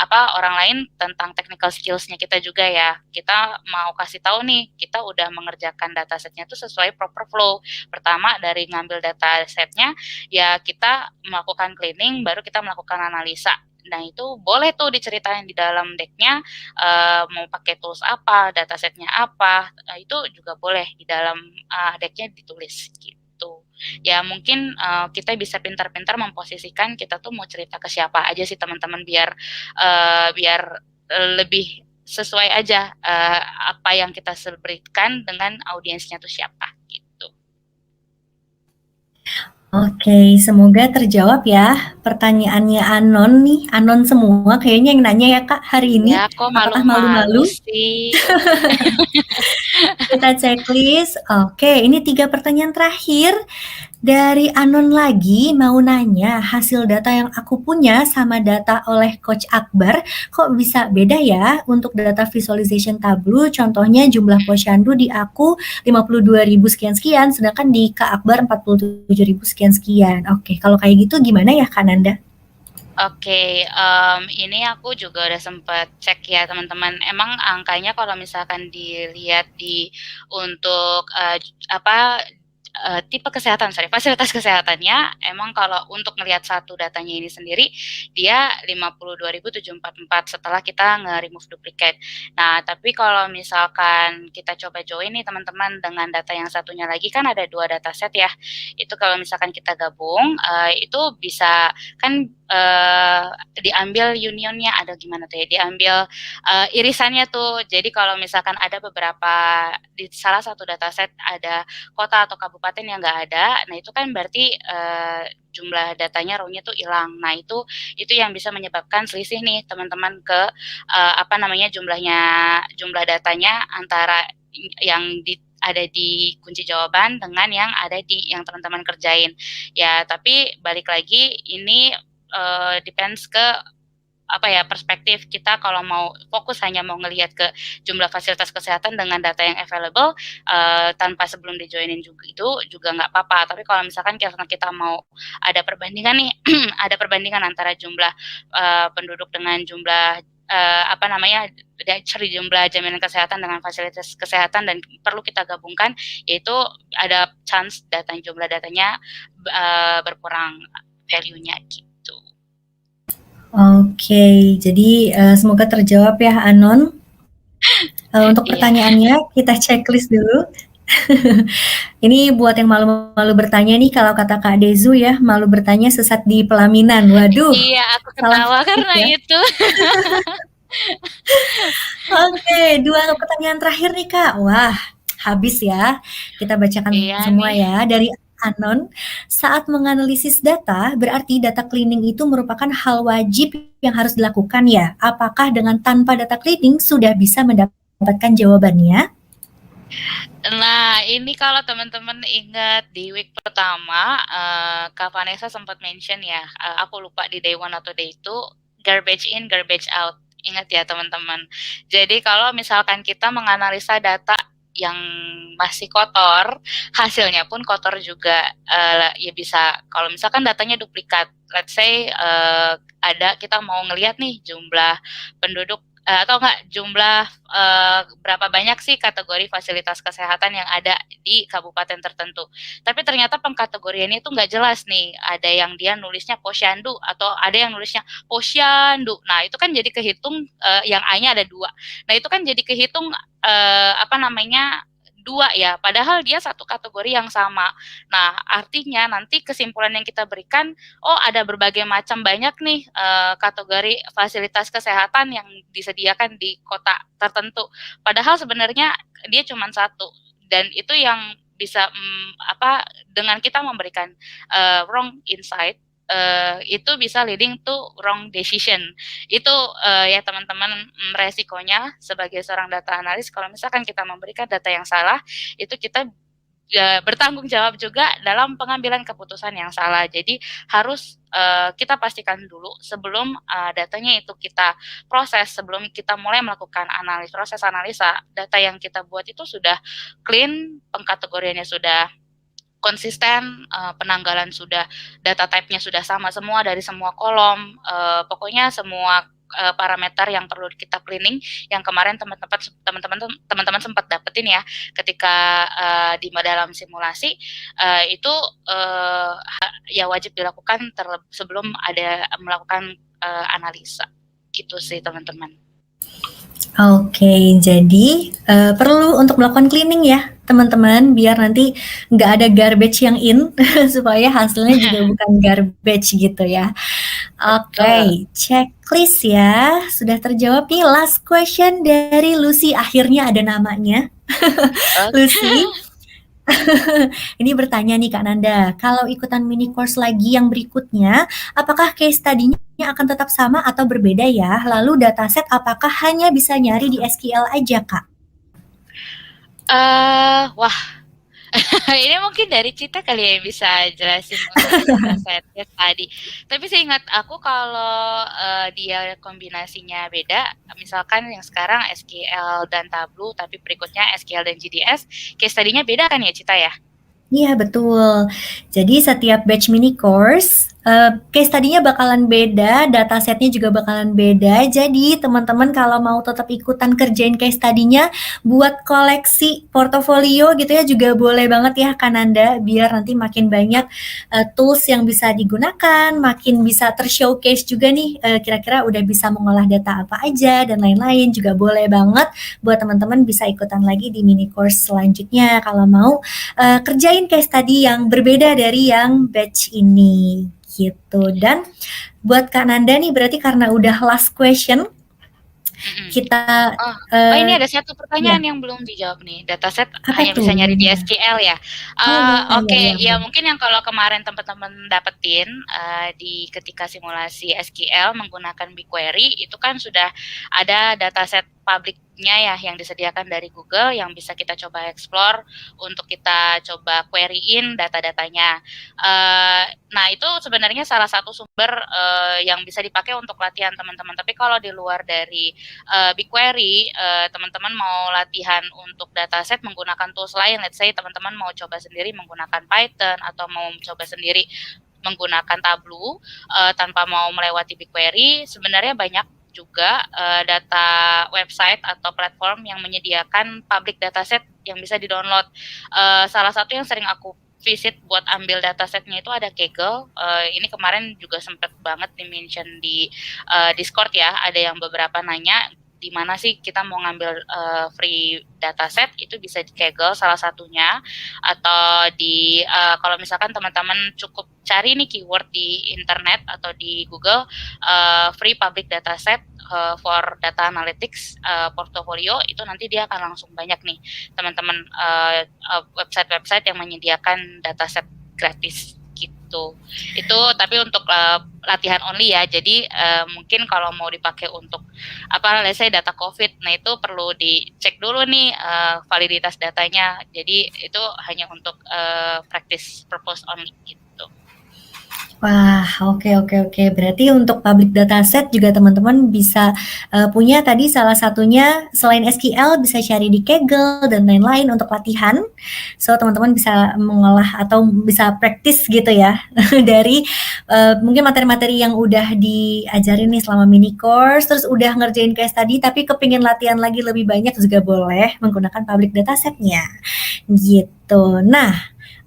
orang lain tentang technical skills-nya kita juga ya. Kita mau kasih tahu nih, kita udah mengerjakan datasetnya itu sesuai proper flow. Pertama dari ngambil datasetnya, ya kita melakukan cleaning, baru kita melakukan analisa. Nah itu boleh tuh diceritain di dalam deck-nya, mau pakai tools apa, datasetnya apa, itu juga boleh di dalam deck-nya ditulis gitu. Ya mungkin kita bisa pintar-pintar memposisikan kita tuh mau cerita ke siapa aja sih teman-teman, biar lebih sesuai aja apa yang kita berikan dengan audiensnya tuh siapa gitu. Oke, semoga terjawab ya pertanyaannya Anon nih. Anon semua kayaknya yang nanya ya Kak hari ini. Ya, kok Apakah malu-malu malu-malu? sih? Kita checklist. Oke, ini 3 pertanyaan terakhir. Dari Anon lagi mau nanya, hasil data yang aku punya sama data oleh Coach Akbar kok bisa beda ya untuk data visualization Tableau, contohnya jumlah posyandu di aku 52.000 sekian-sekian, sedangkan di Kak Akbar 47.000 sekian-sekian. Oke, kalau kayak gitu gimana ya Kak Nanda? Oke, ini aku juga udah sempat cek ya teman-teman. Emang angkanya kalau misalkan dilihat untuk tipe kesehatan, fasilitas kesehatannya, emang kalau untuk melihat satu datanya ini sendiri, dia 52.744 setelah kita nge-remove duplicate. Nah, tapi kalau misalkan kita coba join nih teman-teman dengan data yang satunya lagi, kan ada 2 dataset ya. Itu kalau misalkan kita gabung, itu bisa kan diambil unionnya, ada gimana tuh ya, diambil irisannya tuh. Jadi kalau misalkan ada beberapa, di salah satu dataset ada kota atau kabupaten yang nggak ada, nah itu kan berarti jumlah datanya row-nya tuh hilang. Nah itu yang bisa menyebabkan selisih nih teman-teman ke jumlah datanya antara yang ada di kunci jawaban dengan yang ada di yang teman-teman kerjain. Ya, tapi balik lagi ini depends ke perspektif kita. Kalau mau fokus hanya mau ngelihat ke jumlah fasilitas kesehatan dengan data yang available tanpa sebelum dijoinin juga nggak apa-apa. Tapi kalau misalkan karena kita mau ada perbandingan nih, ada perbandingan antara jumlah penduduk dengan jumlah dari jumlah jaminan kesehatan dengan fasilitas kesehatan dan perlu kita gabungkan, yaitu ada chance jumlah datanya berkurang value-nya gitu. Oke, jadi semoga terjawab ya Anon. Untuk Iya. pertanyaannya kita checklist dulu. Ini buat yang malu-malu bertanya nih, kalau kata Kak Dezu ya, malu bertanya sesat di pelaminan. Waduh. Iya, aku salah ketawa sedikit karena ya. itu. Oke, 2 pertanyaan terakhir nih Kak. Wah, habis ya. Kita bacakan Iya semua nih. ya. Dari Anon, saat menganalisis data, berarti data cleaning itu merupakan hal wajib yang harus dilakukan ya. Apakah dengan tanpa data cleaning sudah bisa mendapatkan jawabannya? Nah, ini kalau teman-teman ingat di week pertama, Kak Vanessa sempat mention ya, aku lupa di day 1 atau day 2, garbage in, garbage out. Ingat ya teman-teman. Jadi kalau misalkan kita menganalisa data yang masih kotor, hasilnya pun kotor juga. Ya bisa, kalau misalkan datanya duplikat, let's say kita mau ngelihat nih jumlah penduduk atau enggak jumlah berapa banyak sih kategori fasilitas kesehatan yang ada di kabupaten tertentu. Tapi ternyata pengkategoriannya itu nggak jelas nih. Ada yang dia nulisnya Posyandu atau ada yang nulisnya Posyandu. Nah, itu kan jadi kehitung yang A-nya ada 2. Nah, itu kan jadi kehitung 2 ya, padahal dia satu kategori yang sama. Nah, artinya nanti kesimpulan yang kita berikan, ada berbagai macam banyak nih kategori fasilitas kesehatan yang disediakan di kota tertentu. Padahal sebenarnya dia cuma satu, dan itu yang bisa dengan kita memberikan wrong insight, itu bisa leading to wrong decision. Itu ya teman-teman, resikonya sebagai seorang data analis kalau misalkan kita memberikan data yang salah, itu kita bertanggung jawab juga dalam pengambilan keputusan yang salah. Jadi harus kita pastikan dulu sebelum datanya itu kita proses, sebelum kita mulai melakukan proses analisa, data yang kita buat itu sudah clean, pengkategoriannya sudah konsisten, penanggalan sudah, data type-nya sudah sama semua dari semua kolom, pokoknya semua parameter yang perlu kita cleaning yang kemarin teman-teman sempat dapetin ya ketika di dalam simulasi, itu ya wajib dilakukan sebelum ada melakukan analisa. Gitu sih teman-teman. Oke, jadi perlu untuk melakukan cleaning ya teman-teman, biar nanti nggak ada garbage yang in supaya hasilnya juga bukan garbage gitu ya. Oke, checklist ya, sudah terjawab nih. Last question dari Lucy, akhirnya ada namanya. Lucy, ini bertanya nih Kak Nanda, kalau ikutan mini course lagi yang berikutnya, apakah case study-nya akan tetap sama atau berbeda ya? Lalu dataset apakah hanya bisa nyari di SQL aja Kak? Wah, ini mungkin dari Cita kali ya bisa jelasin untuk datasetnya tadi. Tapi seingat aku kalau dia kombinasinya beda, misalkan yang sekarang SQL dan Tableau, tapi berikutnya SQL dan GDS, case study-nya beda kan ya Cita ya? Iya betul. Jadi setiap batch mini course case tadinya bakalan beda, datasetnya juga bakalan beda. Jadi teman-teman kalau mau tetap ikutan kerjain case tadinya, buat koleksi portofolio gitu ya juga boleh banget ya Kananda, biar nanti makin banyak tools yang bisa digunakan, makin bisa tershowcase juga nih kira-kira udah bisa mengolah data apa aja dan lain-lain. Juga boleh banget buat teman-teman bisa ikutan lagi di mini course selanjutnya kalau mau kerjain case study yang berbeda dari yang batch ini gitu. Dan buat Kak Nanda nih berarti karena udah last question, Mhm. Kita, Ini ada satu ya. pertanyaan yang belum dijawab nih. Dataset Apa hanya tuh? bisa nyari di Gimana? SQL ya? Oh, iya Oke, iya ya iya. mungkin yang kalau kemarin teman-teman dapetin, di ketika simulasi SQL menggunakan BigQuery, itu kan sudah ada dataset public-nya ya yang disediakan dari Google yang bisa kita coba explore untuk kita coba query-in data-datanya. Nah itu sebenarnya salah satu sumber, yang bisa dipakai untuk latihan teman-teman. Tapi kalau di luar dari BigQuery, teman-teman mau latihan untuk dataset menggunakan tools lain, let's say teman-teman mau coba sendiri menggunakan Python atau mau coba sendiri menggunakan Tableau tanpa mau melewati BigQuery, sebenarnya banyak juga data website atau platform yang menyediakan public dataset yang bisa di-download. Salah satu yang sering aku visit buat ambil datasetnya itu ada Kaggle. Ini kemarin juga sempat banget di-mention di Discord ya, ada yang beberapa nanya di mana sih kita mau ngambil free dataset, itu bisa di Kaggle salah satunya, atau di kalau misalkan teman-teman cukup cari nih keyword di internet atau di Google free public dataset for data analytics portfolio, itu nanti dia akan langsung banyak nih teman-teman website-website yang menyediakan dataset gratis gitu. Itu tapi untuk latihan only ya. Jadi mungkin kalau mau dipakai untuk let's say data COVID, nah itu perlu dicek dulu nih validitas datanya. Jadi itu hanya untuk practice purpose only gitu. Wah, oke. Berarti untuk public dataset juga teman-teman bisa punya tadi salah satunya selain SQL bisa cari di Kaggle dan lain-lain untuk latihan. So teman-teman bisa mengolah atau bisa praktis gitu ya dari mungkin materi-materi yang udah diajarin nih selama mini course, terus udah ngerjain case tadi tapi kepingin latihan lagi lebih banyak juga boleh menggunakan public datasetnya gitu. Nah,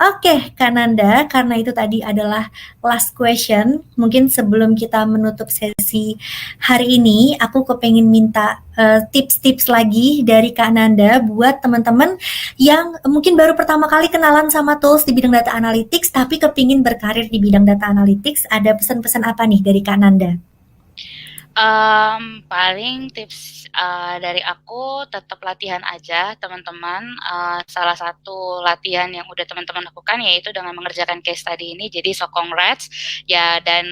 oke, Kak Nanda, karena itu tadi adalah last question. Mungkin sebelum kita menutup sesi hari ini, aku kepengen minta tips-tips lagi dari Kak Nanda buat teman-teman yang mungkin baru pertama kali kenalan sama tools di bidang data analytics, tapi kepingin berkarir di bidang data analytics. Ada pesan-pesan apa nih dari Kak Nanda? Paling tips dari aku tetap latihan aja teman-teman. Salah satu latihan yang udah teman-teman lakukan yaitu dengan mengerjakan case study ini. Jadi so congrats ya. Dan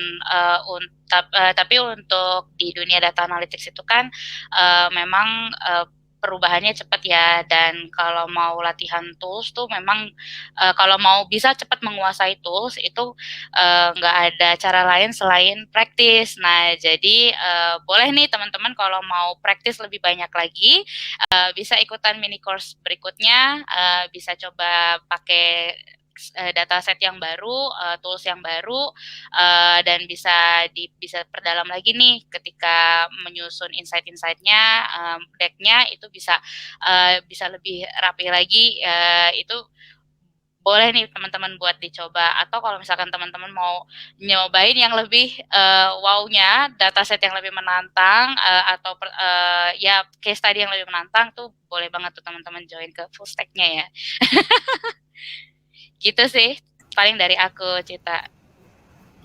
tapi untuk di dunia data analytics itu kan memang perubahannya cepat ya, dan kalau mau latihan tools tuh memang kalau mau bisa cepat menguasai tools itu nggak ada cara lain selain praktis. Nah jadi boleh nih teman-teman kalau mau praktis lebih banyak lagi bisa ikutan mini course berikutnya, bisa coba pakai dataset yang baru, tools yang baru, dan bisa perdalam lagi nih ketika menyusun insight-insight-nya, deck-nya itu bisa lebih rapi lagi. Itu boleh nih teman-teman buat dicoba, atau kalau misalkan teman-teman mau nyobain yang lebih wow-nya, dataset yang lebih menantang, atau ya case study yang lebih menantang tuh boleh banget tuh teman-teman join ke full stack-nya ya. Gitu sih, paling dari aku, Cita.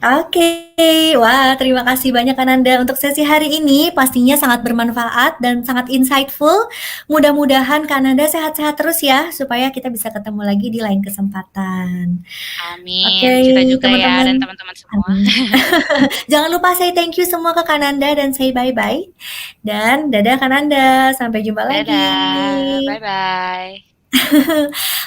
Oke, wah terima kasih banyak Kak Nanda untuk sesi hari ini, pastinya sangat bermanfaat dan sangat insightful. Mudah-mudahan Kak Nanda sehat-sehat terus ya, supaya kita bisa ketemu lagi di lain kesempatan. Oke, Amin, Cita juga ya, dan teman-teman. teman-teman semua. Jangan lupa say thank you semua ke Kak Nanda dan say bye-bye. Dan dadah Kak Nanda, sampai jumpa lagi. Dadah, bye-bye.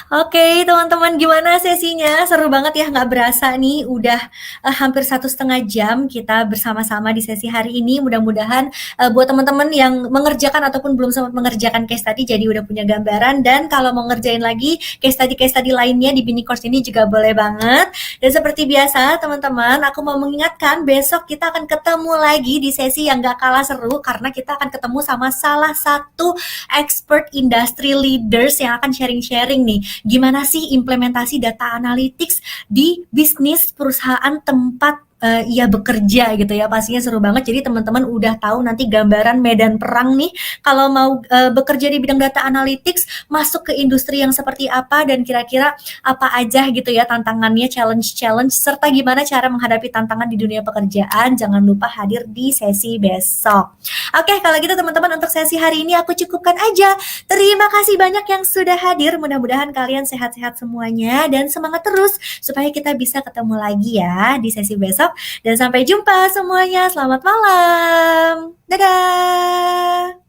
Oke teman-teman, gimana sesinya? Seru banget ya, nggak berasa nih udah hampir 1,5 jam kita bersama-sama di sesi hari ini. Mudah-mudahan buat teman-teman yang mengerjakan ataupun belum sempat mengerjakan case study jadi udah punya gambaran, dan kalau mau ngerjain lagi case study lainnya di mini course ini juga boleh banget. Dan seperti biasa teman-teman, aku mau mengingatkan besok kita akan ketemu lagi di sesi yang gak kalah seru, karena kita akan ketemu sama salah satu expert industry leaders yang akan sharing-sharing nih gimana sih implementasi data analytics di bisnis perusahaan tempat ia bekerja gitu ya, pastinya seru banget. Jadi teman-teman udah tahu nanti gambaran medan perang nih kalau mau bekerja di bidang data analytics, masuk ke industri yang seperti apa dan kira-kira apa aja gitu ya tantangannya, challenge serta gimana cara menghadapi tantangan di dunia pekerjaan. Jangan lupa hadir di sesi besok. Oke, kalau gitu teman-teman untuk sesi hari ini aku cukupkan aja. Terima kasih banyak yang sudah hadir. Mudah-mudahan kalian sehat-sehat semuanya dan semangat terus supaya kita bisa ketemu lagi ya di sesi besok. Dan sampai jumpa semuanya. Selamat malam. Dadah.